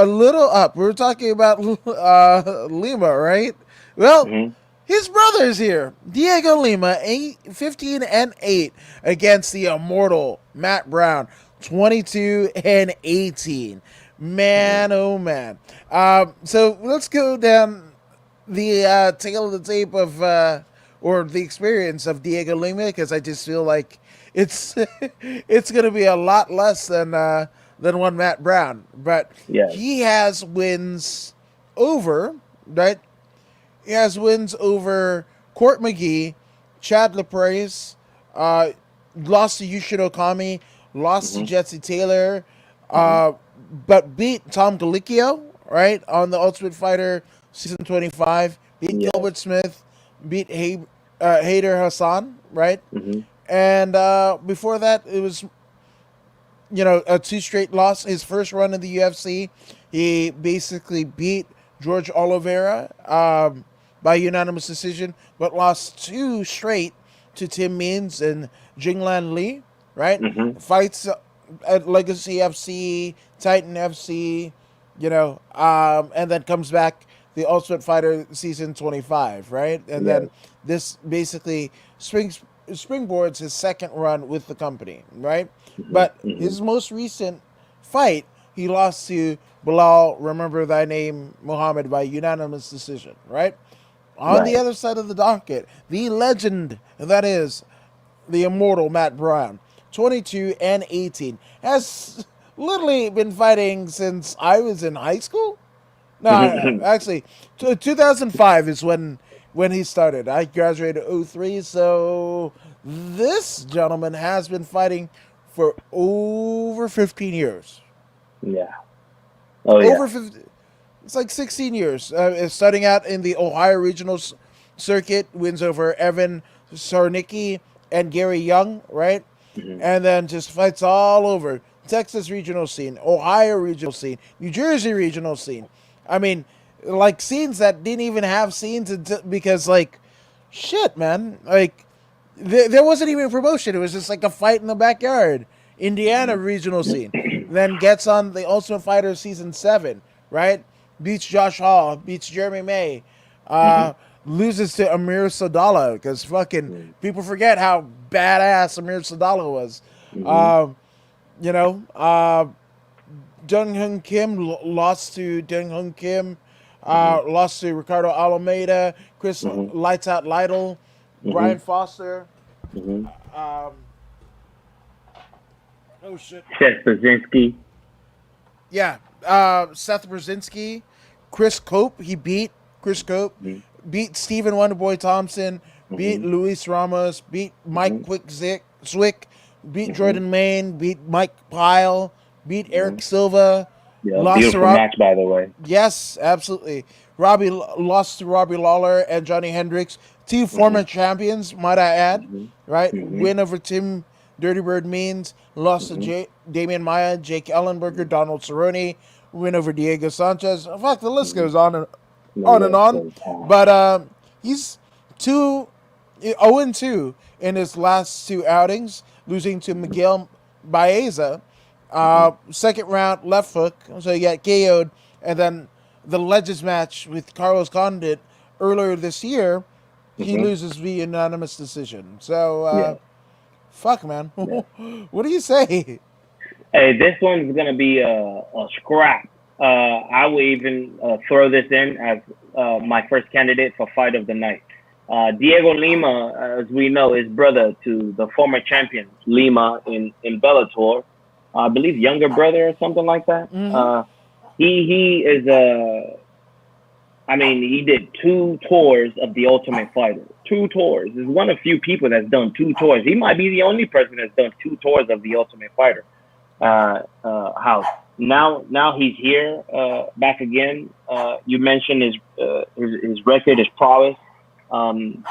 little up. We were talking about Lima, right? Well, his brother's here. Diego Lima, 15-8 against the immortal Matt Brown, 22-18. Man, oh man. So let's go down the tail of the tape of or the experience of Diego Lima, because I just feel like it's it's going to be a lot less than one Matt Brown, but Yes. he has wins over, right? He has wins over Court McGee, Chad LaPrace, uh, lost to Yushin Okami, lost to Mhm. Jesse Taylor, Mhm. uh, but beat Tom Galicchio, right, on the Ultimate Fighter season 25, beat Yes. Gilbert Smith, beat Hader Hassan, right? Mhm. And before that, it was, a two straight loss. His first run in the UFC, he basically beat George Oliveira by unanimous decision, but lost two straight to Tim Means and Jinglan Lee, right? Mhm. Fights at Legacy FC, Titan FC, and then comes back the Ultimate Fighter season 25, right? And Yes. then this basically springboards his second run with the company, right? Mhm. But Mhm. his most recent fight, he lost to Bilal, remember thy name, Muhammad, by unanimous decision, right? On the Right. other side of the docket, the legend that is the immortal Matt Brown, 22 and 18, has literally been fighting since I was in high school. No, actually, 2005 is when he started. I graduated 03, so this gentleman has been fighting for over 15 years. Yeah. Oh Over yeah. 50, it's like 16 years. Starting out in the Ohio Regional Circuit, wins over Evan Sarnicki and Gary Young, right? Mhm. And then just fights all over Texas regional scene, Ohio regional scene, New Jersey regional scene. I mean, like scenes that didn't even have scenes because, like, shit, man, like there wasn't even promotion. It was just like a fight in the backyard. Indiana regional scene. Then gets on the Ultimate Fighter season 7, right? Beats Josh Hall, beats Jeremy May, Mhm. uh, loses to Amir Sadala because fucking Mhm. people forget how badass Amir Sadala was. Mhm. Um, you know, uh, Jung Hyun Kim lost to Jung Hyun Kim, Mhm. lost to Ricardo Alameda, Chris Mhm. Lights Out Lytle, Brian Mhm. Foster. Mhm. Um, oh shit. Seth Brzezinski. Yeah, Seth Brzezinski, Chris Cope. He beat Chris Cope, Mhm. beat Stephen Wonderboy Thompson, beat Mhm. Luis Ramos, beat Mike Mhm. Quick Zwick, beat Mhm. Jordan Main, beat Mike Pyle, beat Eric Mhm. Silva, Yeah. lost to Beautiful Rob. match, by the way. Yes, absolutely. Robbie lost to Robbie Lawler and Johnny Hendricks, two former Mhm. champions, might I add. Mhm. Right, Mhm. win over Tim Dirty Bird Means, lost to Mhm. Damian Maya, Jake Ellenberger, Donald Cerrone, win over Diego Sanchez. In fact, the list Mhm. goes on and The on and list on. goes on. But he's 2-2 in his last two outings, losing to Mhm. Miguel Baeza, Mhm. second round left hook, so he got KO'd, and then the Legends match with Carlos Condit earlier this year, he Mhm. loses via unanimous decision. So, Yeah. fuck, man. Yeah. What do you say? Hey, this one's gonna be a scrap. I will even throw this in as my first candidate for fight of the night. Diego Lima, as we know, is brother to the former champion Lima in Bellator. I believe younger brother or something like that. Mm-hmm. He is a. I mean, he did two tours of the Ultimate Fighter. Two tours. He's one of few people that's done two tours. He might be the only person that's done two tours of the Ultimate Fighter house. Now he's here back again. You mentioned his record, his prowess. Um,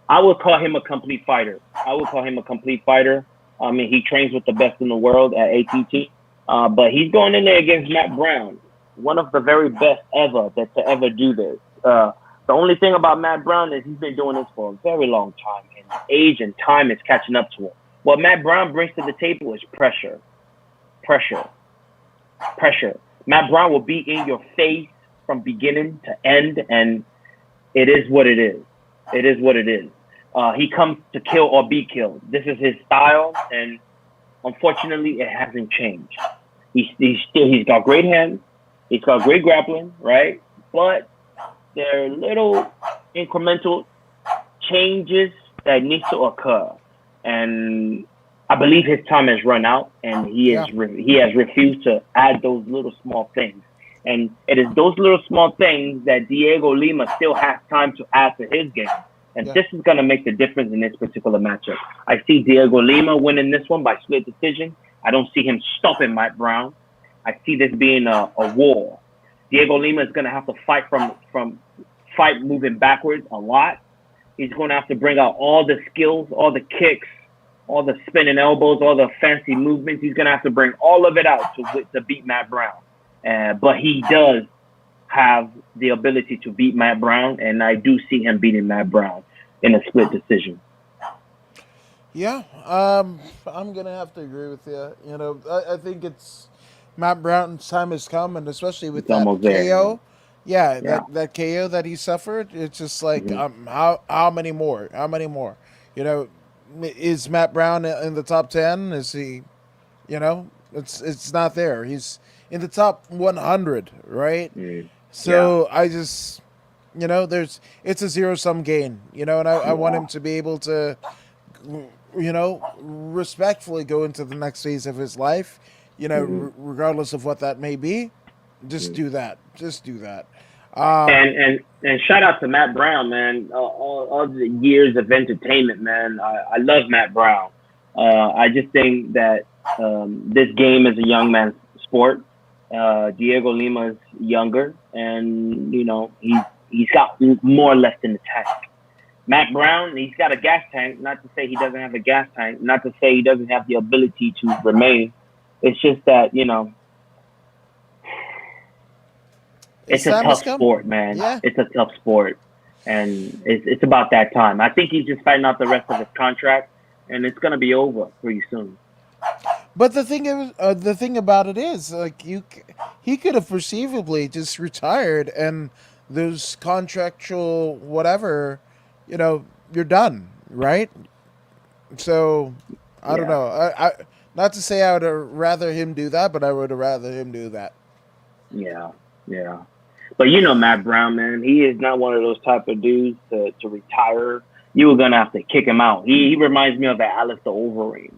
I would call him a complete fighter. I would call him a complete fighter. I mean, he trains with the best in the world at ATT. But he's going in there against Matt Brown, one of the very best ever to ever do this. The only thing about Matt Brown is he's been doing this for a very long time, and age and time is catching up to him. What Matt Brown brings to the table is pressure, pressure, pressure. Matt Brown will be in your face from beginning to end, and it is what it is. It is what it is. He comes to kill or be killed. This is his style, and unfortunately, it hasn't changed. He's got great hands. He's got great grappling, right? But there are little incremental changes that needs to occur, and I believe his time has run out, and Yeah. he has refused to add those little small things. And it is those little small things that Diego Lima still has time to add to his game. And Yeah. this is going to make the difference in this particular matchup. I see Diego Lima winning this one by split decision. I don't see him stopping Mike Brown. I see this being a war. Diego Lima is going to have to fight from fight moving backwards a lot. He's going to have to bring out all the skills, all the kicks, all the spinning elbows, all the fancy movements. He's going to have to bring all of it out to beat Matt Brown. But he does have the ability to beat Matt Brown, and I do see him beating Matt Brown in a split decision. Yeah, I'm gonna have to agree with you. You know, I think it's Matt Brown's time has come, and especially with It's that almost there. KO, yeah, Yeah. that KO that he suffered, it's just like, Mm-hmm. how many more? How many more? You know, is Matt Brown in the top 10? Is he? You know, it's not there. He's in the top 100, right? Mm. Yeah. So I just, you know, it's a zero sum game. You know, and I want Yeah. him to be able to, you know, respectfully go into the next phase of his life, you know, Mm-hmm. regardless of what that may be. Just Mm-hmm. do that. Just do that. Um, And shout out to Matt Brown, man. All the years of entertainment, man. I love Matt Brown. I just think that this game is a young man's sport. Diego Lima's younger, and he's got more left in the tank. Matt Brown, he's got a gas tank. Not to say he doesn't have a gas tank. Not to say he doesn't have the ability to remain. It's just that his it's a time has tough come. sport, man. Yeah. It's a tough sport, and it's about that time. I think he's just fighting out the rest of his contract, and it's gonna be over pretty soon. But the thing about it is, like he could have perceivably just retired, and those contractual whatever, you know, you're done, right? So I don't Yeah, know. I not to say I would have rather him do that, but I would have rather him do that. yeah, yeah. But Matt Brown, man, he is not one of those type of dudes to retire. You were gonna have to kick him out. He reminds me of that Alistair Overeem.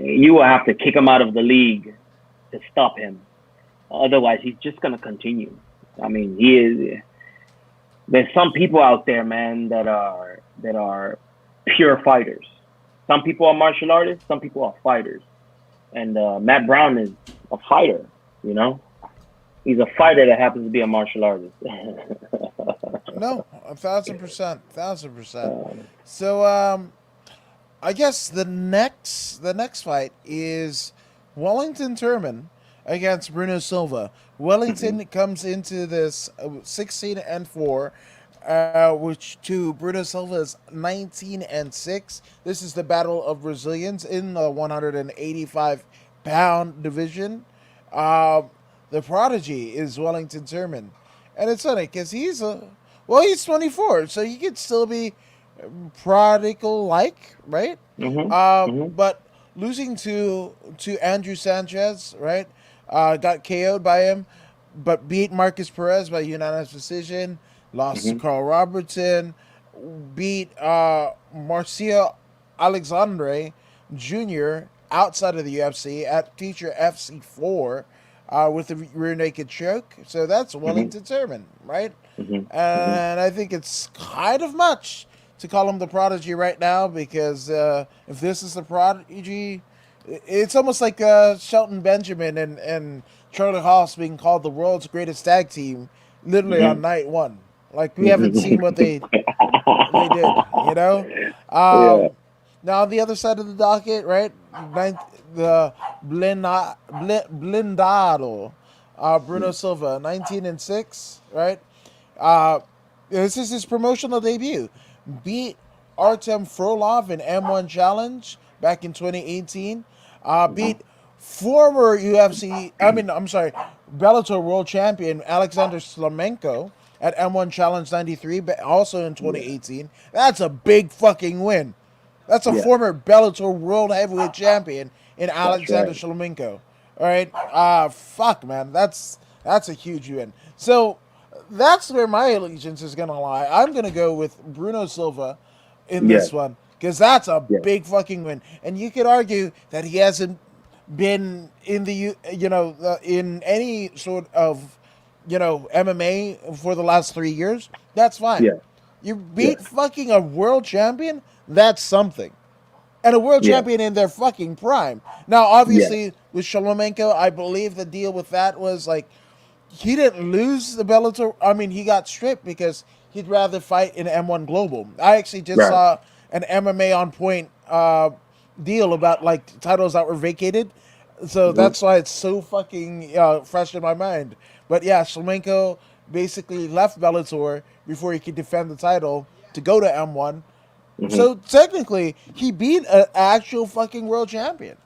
You will have to kick him out of the league to stop him. Otherwise, he's just gonna continue. I mean, he is. There's some people out there, man, that are pure fighters. Some people are martial artists. Some people are fighters. And Matt Brown is a fighter. You know, he's a fighter that happens to be a martial artist. No, 1,000%, 1,000%. So I guess the next fight is Wellington Turman against Bruno Silva. Wellington comes into this 16-4, which to Bruno Silva's 19-6. This is the battle of Brazilians in the 185-pound division. Um, the prodigy is Wellington Turman, and it's funny because he's 24, so he could still be prodigal like, right? hmm hmm But losing to Andrew Sanchez, right? Got KO'd by him, but beat Marcus Perez by unanimous decision. Lost to hmm Carl Robertson, beat Marcia Alexandre Jr. outside of the UFC at Teacher FC4 with the rear naked choke. So that's hmm Wellington Turman, right? hmm hmm And I think it's kind of much to call him the prodigy right now because if this is the prodigy, it's almost like Shelton Benjamin and Charlie Haas being called the world's greatest tag team literally on hmm night one. Like we haven't seen what they did, you know. Yeah. Now on the other side of the docket, right? The blindado, Bruno Silva, 19-6, right? Uh, this is his promotional debut. Beat Artem Frolov in M1 Challenge back in 2018. hmm Beat former I'm sorry, Bellator World Champion Alexander Slamenko at M1 Challenge 93, but also in Yeah. 2018. That's a big fucking win. That's a Yeah. former Bellator World Heavyweight Champion in That's Alexander right. Shlemenko. All right. Fuck, man. That's a huge win. So that's where my allegiance is gonna lie. I'm gonna go with Bruno Silva in Yes, this one because that's a yes, big fucking win. And you could argue that he hasn't been in in any sort of MMA for the last 3 years. That's fine. yes, You yes, beat fucking a world champion. That's something, and a world yes, champion in their fucking prime. Now, yes, obviously, with Sholomenko, I believe the deal with that was like he didn't lose the Bellator. I mean, he got stripped because he'd rather fight in M1 Global. I actually just right. saw an MMA on point deal about like titles that were vacated. So Mm-hmm. that's why it's so fucking fresh in my mind. But yeah, Sholomenko basically left Bellator before he could defend the title to go to M1. Mm-hmm. So technically, he beat an actual fucking world champion.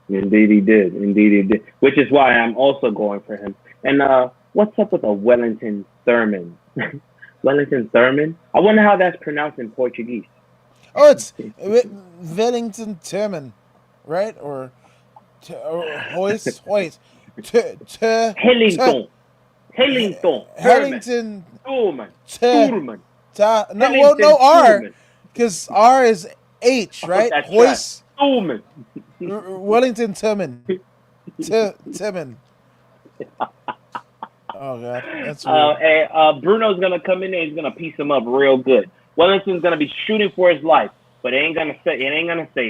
Indeed, he did. Indeed, he did. Which is why I'm also going for him. And what's up with a Wellington Thurman? Wellington Thurman? I wonder how that's pronounced in Portuguese. Oh, it's Wellington Terman, right? Or Hoist, t, t, t, Hellington. Hellington. Thurman. Hellington, Thurman. t, Thurman. no, well, no Hellington R, Thurman. because R is H, Oh, right? that's right. Hoist, Thurman. Wellington Terman, Terman. Oh god, that's weird. Bruno's gonna come in there. He's gonna piece him up real good. Wellington's gonna be shooting for his life, but it ain't gonna save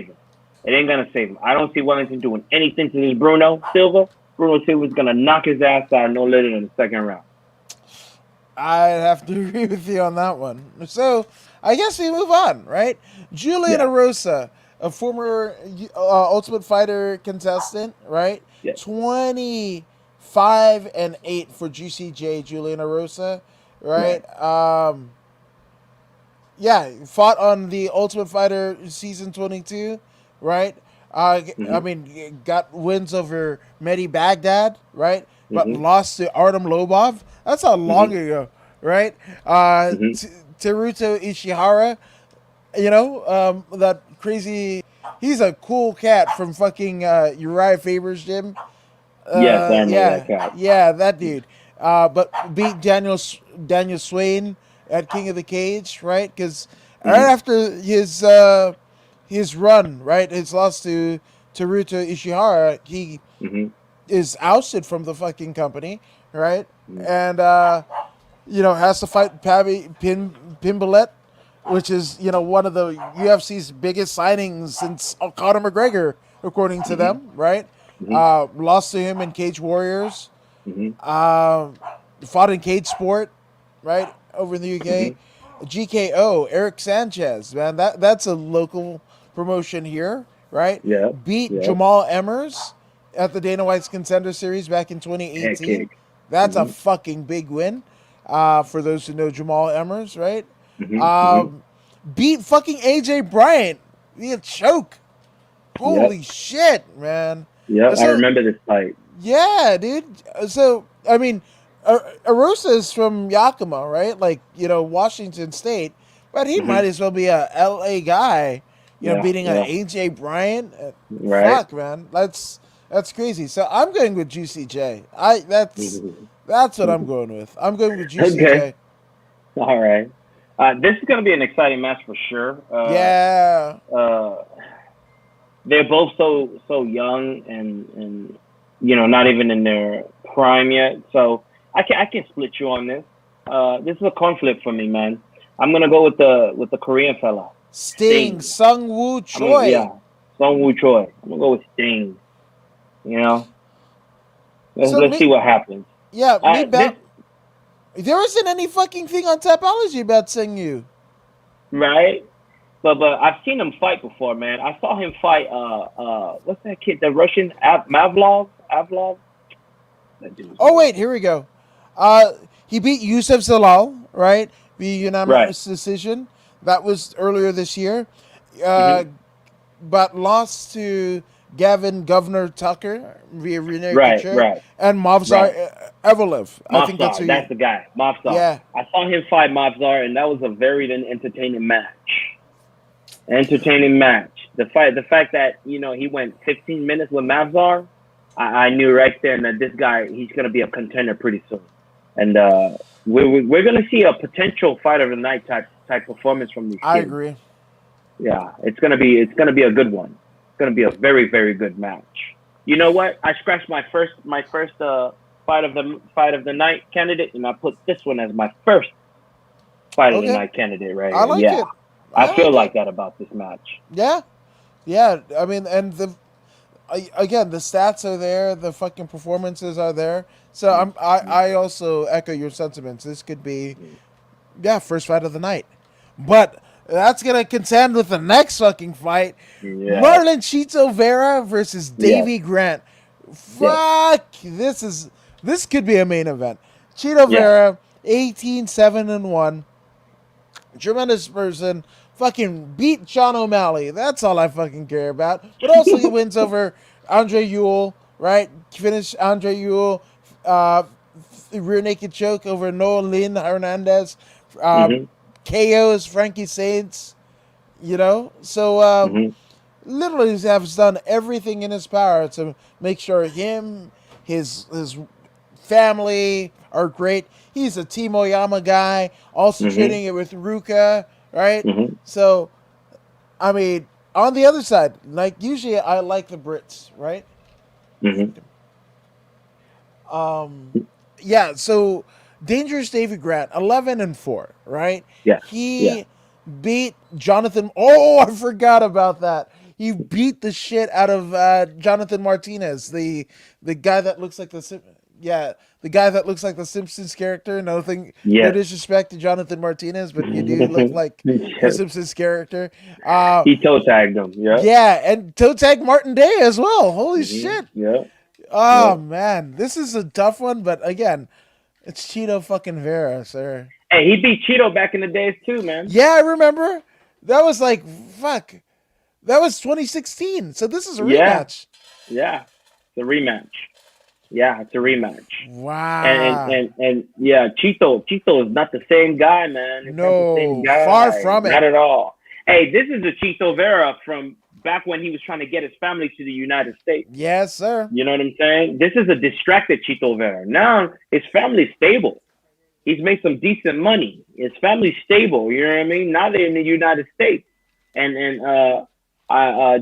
him. It ain't gonna save him. I don't see Wellington doing anything to this Bruno Silva. Bruno Silva's gonna knock his ass out no later than the second round. I'd have to agree with you on that one. So I guess we move on, right? Julian Yeah, Arosa, a former Ultimate Fighter contestant, right? yeah. 25-8 for GCJ, Julian Arosa, Right. right? Yeah, fought on the Ultimate Fighter season 22, right? I Mhm. mean, got wins over Mehdi Baghdad, right? But Mhm. lost to Artem Lobov. That's how long Mhm. ago, right? Mhm. Teruto Ishihara, that crazy. He's a cool cat from fucking Uriah Faber's gym. Yes, I remember that Yeah, cat. yeah, that dude. But beat Daniel Swain at King of the Cage, right? Because right Mhm. after his run, right, his loss to Teruto Ishihara, he Mhm. is ousted from the fucking company, right? Mhm. And has to fight Pimblett, which is one of the UFC's biggest signings since Conor McGregor, according to Mhm. them, right? Mhm. Lost to him in Cage Warriors. Mhm. Uh, Fought in Cage Sport, right, over in the UK. Mhm. GKO, Eric Sanchez, man, that's a local promotion here, right? Yep. Beat Yep. Jamal Emmers at the Dana White's Contender Series back in Head 2018. kick. That's a Mhm. fucking big win for those who know Jamal Emmers, right? Mhm. Mhm. Um, Beat fucking AJ Bryant via choke. Yep. Holy shit, man. Yep. I So remember this fight. yeah, dude. So I mean, Arosa is from Yakima, right? Like Washington State, but he Mhm. might as well be a LA guy. Yeah. Beating a Yeah. AJ Bryant. Right. Fuck, man, that's crazy. So I'm going with GCJ. I that's what I'm going with. I'm going with Okay. GCJ. All right. This is going to be an exciting match for sure. Yeah. Uh, they're both so young and not even in their prime yet. So I can split you on this. This is a conflict for me, man. I'm gonna go with the Korean fella, Sting, Sting. Sung Woo Yeah, Choi. Song Woo Choi. I'm gonna go with Sting. You know, So let's see me, what happens. yeah, me This bet. There isn't any fucking thing on Tapology about Sing You. right. But I've seen him fight before, man. I saw him fight what's that kid? The Russian Mavlov? Avlov? That dude's Oh name. wait, here we go. He beat Yusuf Zalal, right? Via Right. unanimous decision. That was earlier this year. Hmm. Uh, but lost to Gavin Governor Tucker via rear Right, naked right, and right. Mavzar Evelev. I think that's who Mavsar, you. that's the guy. Mavsar. Yeah. I saw him fight Mavsar, and that was a very entertaining match. Entertaining match. The fact that he went 15 minutes with Mavsar, I knew right then that this guy, he's gonna be a contender pretty soon, and we're gonna see a potential fight of the night type performance from these I kids. agree. Yeah, it's gonna be a good one. It's gonna be a very very good match. You know what? I scratched my first fight of the night candidate, and I put this one as my first fight of the Okay, night candidate right I here. like Yeah, it. I I feel like it. like that about this match. Yeah, yeah. I mean, and again, the stats are there, the fucking performances are there. So I also echo your sentiments. This could be, yeah, first fight of the night. But that's gonna contend with the next fucking fight. Yes, Marlon Chito Vera versus yes, Davy Grant. yes, Fuck, this could be a main event. Chito yes. Vera, 18-7-1. Tremendous person. Fucking beat Sean O'Malley. That's all I fucking care about. But also he wins over Andre Ewell, right? Finished Andre Ewell, uh, rear naked choke over Noah Lynn Hernandez. Uh, Mhm, KOs Frankie Saints, So mhm, literally has done everything in his power to make sure his family are great. He's a Team Oyama guy, also mhm, training it with Ruka, right? mhm, So, I mean, on the other side, like usually I like the Brits, right? mhm. Um, yeah, so Dangerous David Grant, 11-4, right? Yes, yes. He beat Jonathan. Oh, I forgot about that. He beat the shit out of Jonathan Martinez, the guy that looks like the guy that looks like the Simpsons character. No Yes. disrespect to Jonathan Martinez, but you do look like the Yes. Simpsons character. Uh, He toe tagged him. Yep. yeah, and toe tag Martin Day as well. Holy Mhm. shit! Yep. Oh Yep. man, this is a tough one, but again, it's Cheeto fucking Vera, sir. Hey, he beat Cheeto back in the days too, man. Yeah, I remember. That was like fuck. That was 2016. So this is a Yeah. rematch. Yeah. It's a rematch. Yeah, it's a rematch. Wow. And yeah, Cheeto is not the same guy, man. It's not the same No, far guy. from Not it. at all. Hey, this is the Cheeto Vera from back when he was trying to get his family to the United States. Yes, sir. You know what I'm saying? This is a distracted Cheeto Vera. Now his family's stable. He's made some decent money. His family's stable. You know what I mean? Now they're in the United States, and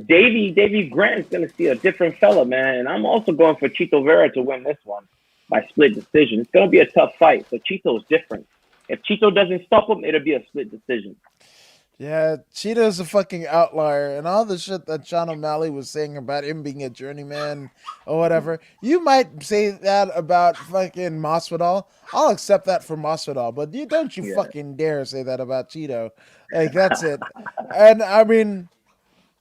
Davy Grant's gonna see a different fella, man. And I'm also going for Chito Vera to win this one by split decision. It's gonna be a tough fight, but Chito's different. If Chito doesn't stop him, it'll be a split decision. Yeah, Cheeto's a fucking outlier, and all the shit that Sean O'Malley was saying about him being a journeyman or whatever. You might say that about fucking Masvidal. I'll accept that for Masvidal, but don't you Yeah. fucking dare say that about Cheeto. Like that's it. And I mean,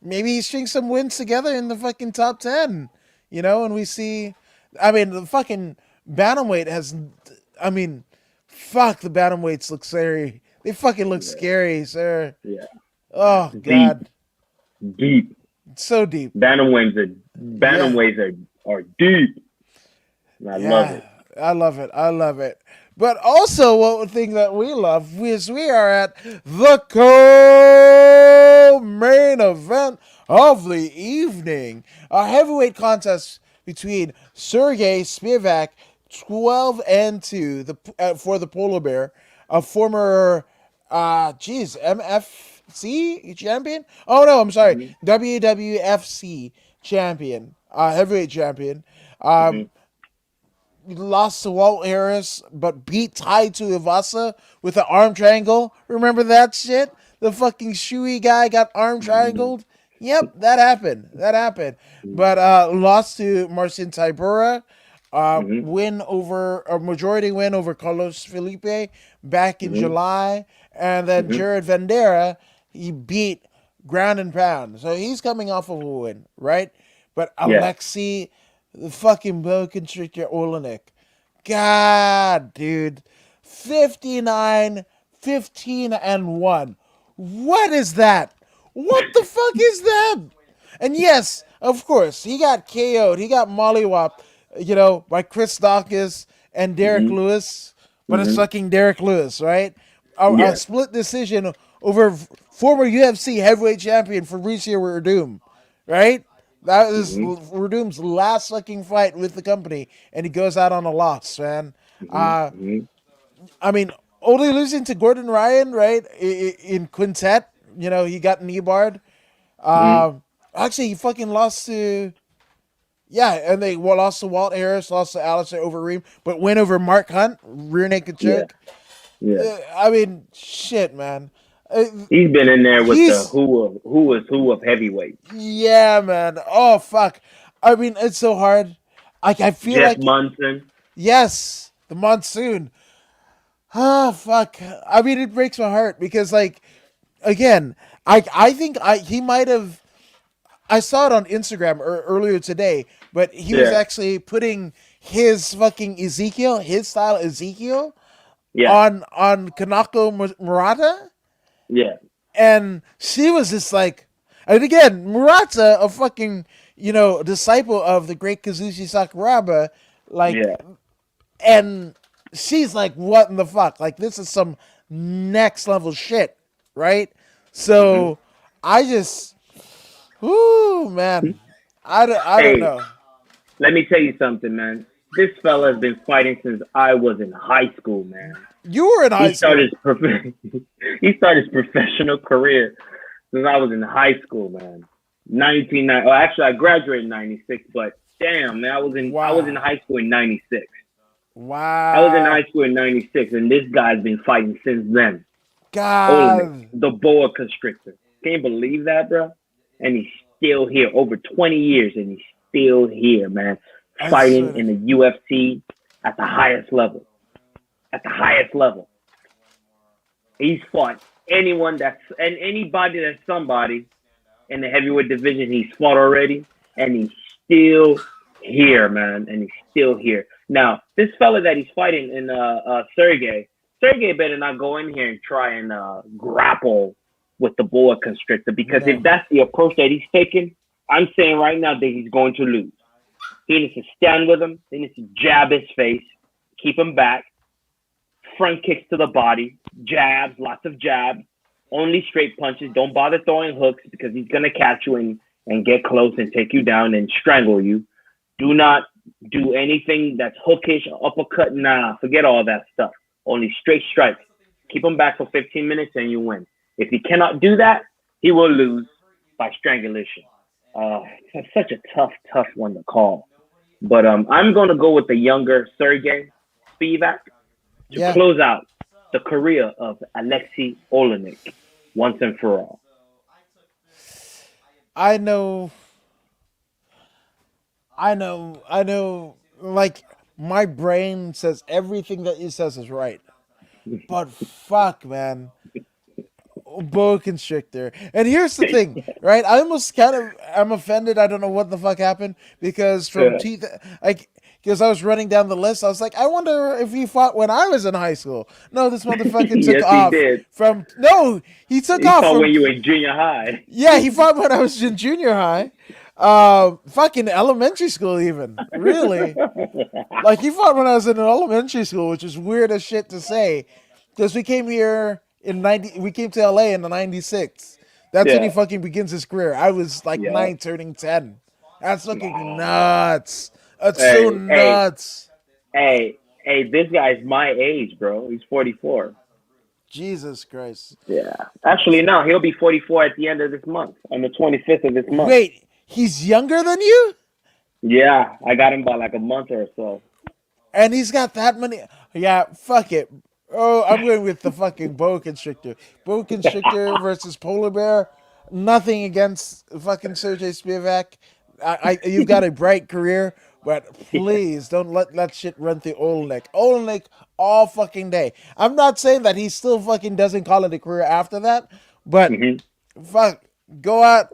maybe he strings some wins together in the fucking top 10. And we see. I mean, the fucking bantamweight has. I mean, fuck, the bantamweights look scary. They fucking look Yeah. scary, sir. Yeah. Oh Deep, God, deep. it's so deep. Yeah, Bantamweights are deep. And I love yeah, it. I love it. I love it. But also, one thing that we love is we are at the co-main event of the evening, a heavyweight contest between Sergey Spivak, 12-2, for the polar bear, a former, MFC champion. Oh no, I'm sorry, Hmm. WWFC champion, heavyweight champion. Hmm. Um, lost to Walt Harris, but beat Tai to Ivasa with an arm triangle. Remember that shit? The fucking shoey guy got arm triangled. Yep, that happened. That happened. But lost to Marcin Tybura. Hmm. Win over a majority win over Carlos Felipe back in Hmm. July, and then Hmm. Jared Vandera he beat ground and pound. So he's coming off of a win, right? But Yeah. Alexei, the fucking bow constrictor Olenek, God, dude, 59, 15-1. What is that? What the fuck is that? And yes, of course, he got KO'd. He got mollywopped, by Chris Dawkins and Derek Hmm. Lewis. But it's Hmm. fucking Derek Lewis, right? A Yeah. split decision over former UFC heavyweight champion Fabricio Verdum, right? That is Mhm. Verdum's last fucking fight with the company, and he goes out on a loss, man. Mhm. Uh, Mhm. I mean, only losing to Gordon Ryan, right? In quintet, he got knee barred. Mhm. Actually, he fucking lost to yeah, and they lost to Walt Harris, lost to Alistair Overeem, but win over Mark Hunt, rear naked Yeah. choke. Yeah. I mean, shit, man. Uh, He's been in there with the he's who of heavyweight. yeah, man. Oh fuck. I mean, it's so hard. Like I feel Jeff like Munson. yes, the monsoon. Ah, fuck. I mean, it breaks my heart because like again, I think he might have. I saw it on Instagram earlier today, but he was Yeah. actually putting his fucking Ezekiel, his style Ezekiel, Yeah. on Kanako Murata, Yeah. and she was just like, and again, Murata, a fucking disciple of the great Kazushi Sakuraba, like, Yeah. and she's like, what in the fuck? Like, this is some next level shit, right? Mhm. So I just, ooh, man, I don't Hey, know. let me tell you something, man. This fella has been fighting since I was in high school, man. You were in high He school. started his he started his professional career since I was in high school, man. 1990. Oh, actually, I graduated in '96, but damn, man, I was in Wow. high school in '96. I was in Wow. high school in '96, and this guy's been fighting since then. Olenek, God. the boa constrictor. Can you believe that, bro? And he's still here, over 20 years, and he's still here, man, I fighting swear in to the UFC at the highest level. At the highest level, he's fought anyone and anybody that's somebody in the heavyweight division. He's fought already, and he's still here, man, and he's still here. Now, this fella that he's fighting in Sergey better not go in here and try and grapple with the boa constrictor, because if no. that's the approach that he's taking, I'm saying right now that he's going to lose. He needs to stand with him. He needs to jab his face, keep him back, front kicks to the body, jabs, lots of jabs, only straight punches. Don't bother throwing hooks, because he's gonna catch you and get close and take you down and strangle you. Do not do anything that's hookish or uppercut. Nah, forget all that stuff. Only straight strikes. Keep him back for 15 minutes and you win. If he cannot do that, he will lose by strangulation. It's such a tough one to call. But I'm gonna go with the younger Sergey Spivak to Yeah. close out the career of Alexei Olenek once and for all. I know. I know. Like my brain says everything that he says is right, but fuck, man, boa constrictor. And here's the thing, right? I almost kind of I'm offended. I don't know what the fuck happened because from Yeah. teeth, like. Because I was running down the list, I was like, I wonder if he fought when I was in high school. No, this motherfucker took Yes, he off did. from. No, he took He off fought when from. you were in junior high. Yeah, he fought when I was in junior high. Fucking elementary school, even. Really? Like, he fought when I was in elementary school, which is weird as shit to say. Because we came here in 90. We came to LA in the 96. That's when he Yeah. fucking begins his career. I was like Yeah. 9 turning 10. That's fucking nuts. That's so Hey, hey, nuts. hey, this guy's my age, bro. He's 44. Jesus Christ. Yeah. Actually, no, he'll be 44 at the end of this month, on the 25th of this month. Wait, he's younger than you? Yeah, I got him by like a month or so. And he's got that many. Yeah, fuck it. Oh, I'm going with the fucking boa constrictor. Boa constrictor versus polar bear. Nothing against fucking Sergey Spivak. You've got a bright career, but please don't let that shit run through Olenek. Olenek all fucking day. I'm not saying that he still fucking doesn't call it a career after that, but hmm fuck, go out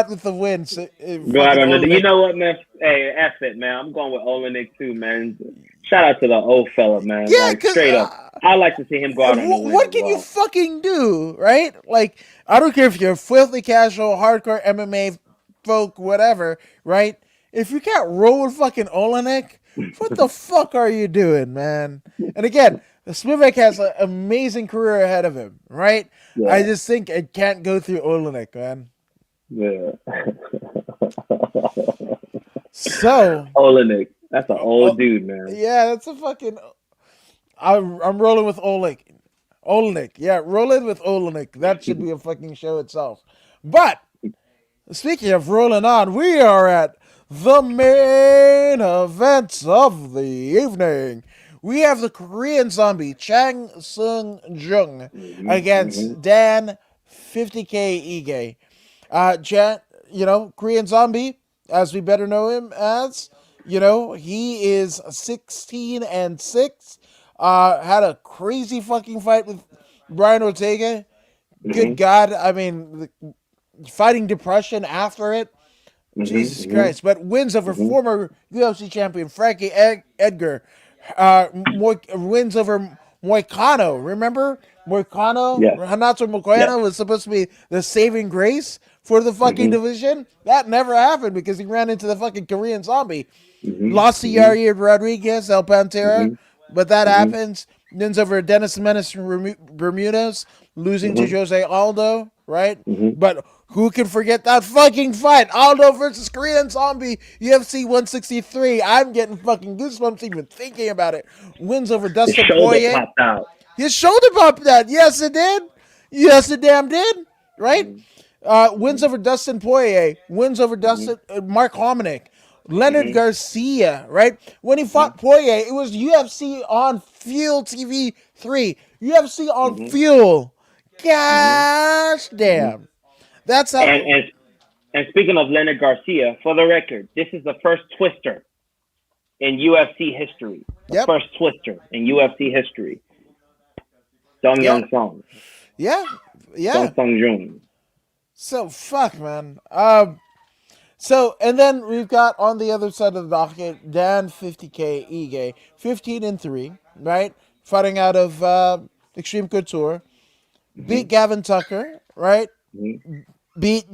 with the win. So, Go out fucking on the. You Olenek. know what, man? Hey, F it, man. I'm going with Olenek too, man. Shout out to the old fella, man. Yeah, Like, cause straight up. I like to see him go out on the win what as can you well. fucking do, right? Like, I don't care if you're filthy casual, hardcore MMA folk, whatever, right? If you can't roll with fucking Olenek, what the fuck are you doing, man? And again, Spivak has an amazing career ahead of him, right? I Yeah. just think it can't go through Olenek, man. Yeah. So, Olenek. That's an uh, old dude, man. yeah, that's a fucking. I'm rolling with Oleg. Olenek. Yeah, rolling with Olenek. That should be a fucking show itself. But speaking of rolling on, we are at the main events of the evening. We have the Korean zombie Chang Sung Jung against Dan 50K Ige. Jan, Korean zombie, as we better know him as, he is 16-6. Had a crazy fucking fight with Brian Ortega. Good Mm-hmm. God, I mean, fighting depression after it. Jesus Mm-hmm. Christ. But wins over Mm-hmm. former UFC champion Frankie Edgar. Wins over Moicano. Remember? Moicano? Yes. Hanato Yes. Moicano was supposed to be the saving grace for the fucking Mm-hmm. division. That never happened because he ran into the fucking Korean zombie. Mm-hmm. Lost to Mm-hmm. Yair Rodriguez, El Pantera, Mm-hmm. but that Mm-hmm. happens. Wins over Dennis Menace Bermudez, losing to Mm-hmm. Jose Aldo, right? Mm-hmm. But who can forget that fucking fight? Aldo versus Korean Zombie, UFC 163. I'm getting fucking goosebumps even thinking about it. Wins over His Dustin shoulder Poirier. popped out. His shoulder popped that. Yes, it did. Yes, it damn did. Right? Mm-hmm. Wins over Dustin Poirier. Wins over Mm-hmm. Dustin Mark Hominick. Leonard Mm-hmm. Garcia, right? When he fought Poirier, it was UFC on Fuel TV 3. UFC on Mm-hmm. Fuel. Mm-hmm. Gosh Mm-hmm. damn. That's And how. and and speaking of Leonard Garcia, for the record, this is the first twister in UFC history. The Yep. first twister in UFC history. Dong Yeah. Young Song. Yeah. Dong Yeah. Sung Jung. So fuck, man. So and then we've got on the other side of the docket Dan 50K Ige 15-3, right? Fighting out of Extreme Couture. Mm-hmm. Beat Gavin Tucker, right? Mm-hmm. Beat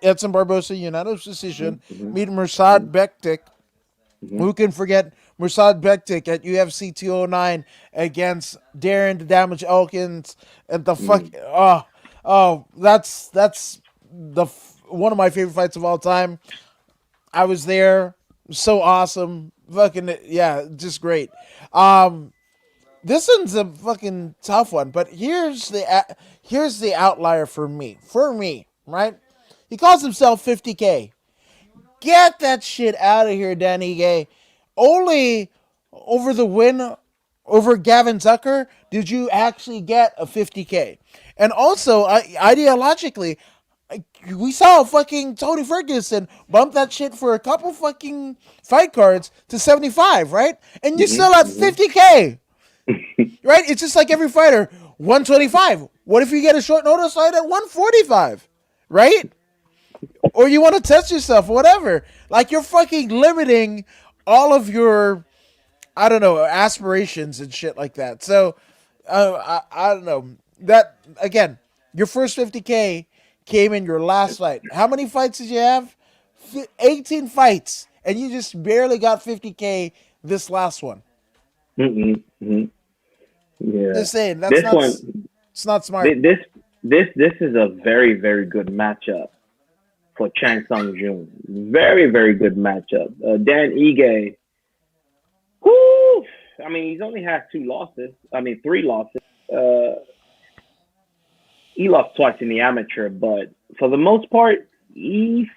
Edson Barbosa unanimous decision. Mm-hmm. Beat Mursad Bektik. Mm-hmm. Who can forget Mursad Bektik at UFC 209 against Darren the Damage Elkins and the fuck Mm-hmm. that's the one of my favorite fights of all time. I was there, so awesome, fucking yeah, just great. Um, this one's a fucking tough one, but here's the outlier for me. For me, right? He calls himself 50K. Get that shit out of here, Danny Gay. Only over the win over Gavin Tucker did you actually get a 50K. And also, ideologically, we saw fucking Tony Ferguson bump that shit for a couple fucking fight cards to 75, right? And you're still at Mm-hmm. 50K, right? It's just like every fighter, 125. What if you get a short notice fight at 145, right? Or you want to test yourself, whatever. Like you're fucking limiting all of your, I don't know, aspirations and shit like that. So, I don't know. That, again, your first 50K came in your last fight. How many fights did you have? 18 fights. And you just barely got 50K this last one. Mm-hmm. Yeah. Just saying, This one, it's not smart. this is a very very good matchup for Chang Sung Jung. Very very good matchup. Dan Ige. Whoo! I mean, he's only had two losses. I mean, three losses. Uh, he lost twice in the amateur, but for the most part, he,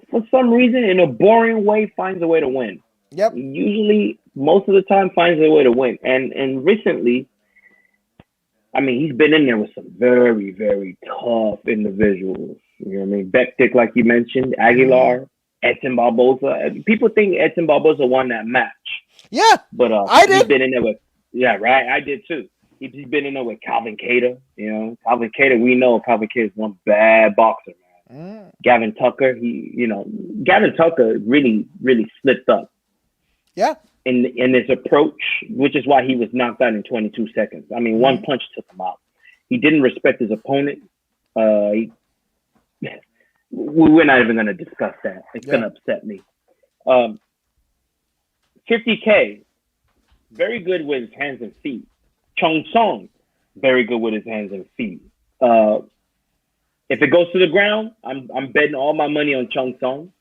for some reason, in a boring way, finds a way to win. Yep. He usually, most of the time, finds a way to win. And recently, I mean, he's been in there with some very, very tough individuals. You know what I mean? Bektik, like you mentioned, Aguilar, Edson Barboza. People think Edson Barboza won that match, Yeah, but I he's did. been in there with, yeah, right. I did too. He's been in there with Calvin Cater. You know, Calvin Cater. We know Calvin Cater is one bad boxer, man. Mm, Gavin Tucker. Gavin Tucker really, really slipped up yeah. in his approach, which is why he was knocked out in 22 seconds. I mean, one punch took him out. He didn't respect his opponent. We're not even going to discuss that. It's going to upset me. 50K, very good with his hands and feet. Chong Song, very good with his hands and feet. If it goes to the ground, I'm betting all my money on Chong Song.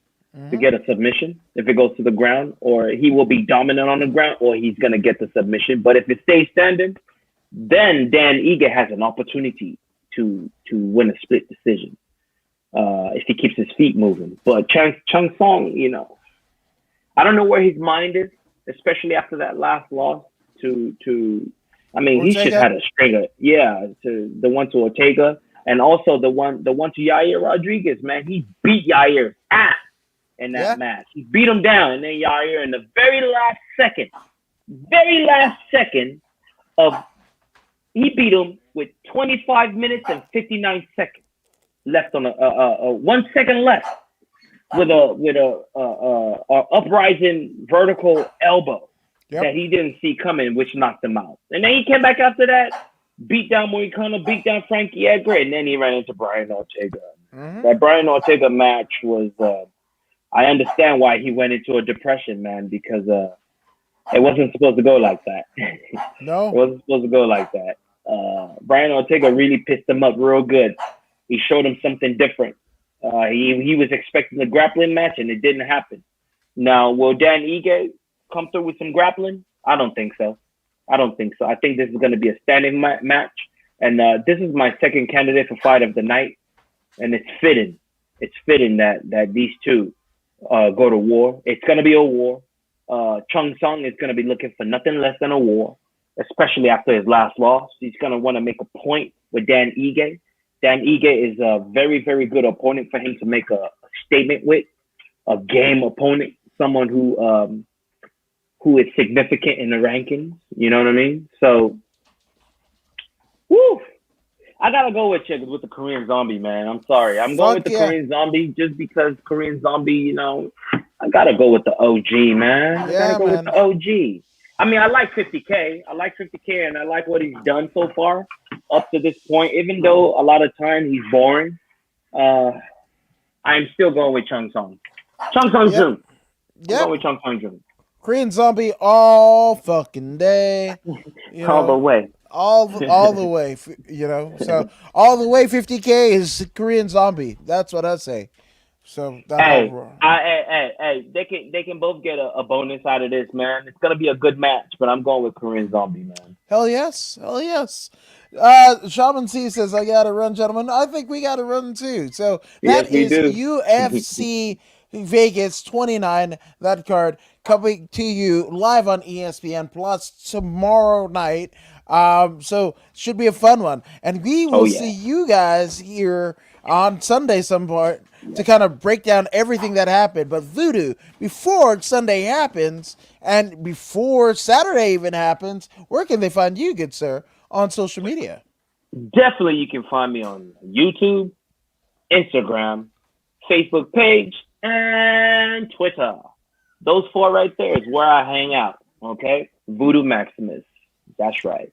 to get a submission if it goes to the ground, or he will be dominant on the ground, or he's gonna get the submission. But if it stays standing, then Dan Ige has an opportunity to win a split decision if he keeps his feet moving. But Chung Song, I don't know where his mind is, especially after that last loss to. I mean, he should Ortega? have had a stringer, to the one to Ortega, and also the one to Yair Rodriguez. Man, he beat Yair's ass in that Yeah. match. He beat him down, and then Yair in the very last second of he beat him with 25 minutes and 59 seconds left on a 1 second left with a uprising vertical elbow that he didn't see coming, which knocked him out. And then he came back after that, beat down Moicano, beat down Frankie Edgar, and then he ran into Brian Ortega. That Brian Ortega match was, I understand why he went into a depression, man, because it wasn't supposed to go like that. No. It wasn't supposed to go like that. Brian Ortega really pissed him up real good. He showed him something different. He was expecting a grappling match, and it didn't happen. Now, will Dan Ige come through with some grappling? I don't think so. I think this is going to be a standing match. And this is my second candidate for fight of the night. And it's fitting. It's fitting that these two go to war. It's going to be a war. Chung Sung is going to be looking for nothing less than a war, especially after his last loss. He's going to want to make a point with Dan Ige. Dan Ige is a very, very good opponent for him to make a statement with, a game opponent, someone who is significant in the rankings. You know what I mean? So, woo! I gotta go with the Korean Zombie, man. I'm sorry. I'm going with the Korean Zombie just because Korean Zombie, I gotta go with the OG, man. I gotta go with the OG. I mean, I like 50K. And I like what he's done so far up to this point. Even though a lot of times he's boring, I'm still going with Chung Sung. Chung Sung Jung. Yeah. Going with Chung Sung Jung. Korean Zombie all fucking day. All the way. All the way, So all the way 50K is Korean Zombie. That's what I say. So hey, they can both get a bonus out of this, man. It's gonna be a good match, but I'm going with Korean Zombie, man. Hell yes. Shaman C says, I gotta run, gentlemen. I think we gotta run too. So that is UFC Vegas 29, that card coming to you live on ESPN Plus tomorrow night. So should be a fun one. And we will see you guys here on Sunday some part to kind of break down everything that happened. But Voodoo, before Sunday happens and before Saturday even happens, where can they find you, good sir, on social media? Definitely you can find me on YouTube, Instagram, Facebook page, and Twitter. Those 4 right there is where I hang out, okay? Voodoo Maximus. That's right.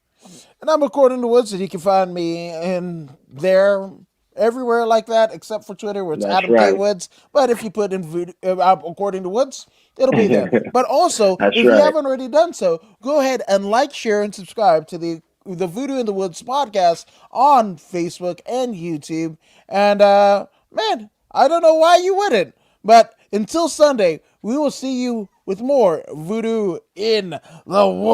And I'm According to Woods, and you can find me in there everywhere like that, except for Twitter, where it's Adam K. Woods. But if you put in Voodoo, According to Woods, it'll be there. But also, if you haven't already done so, go ahead and like, share, and subscribe to the Voodoo in the Woods podcast on Facebook and YouTube. And, man, I don't know why you wouldn't. But until Sunday, we will see you with more Voodoo in the Woods.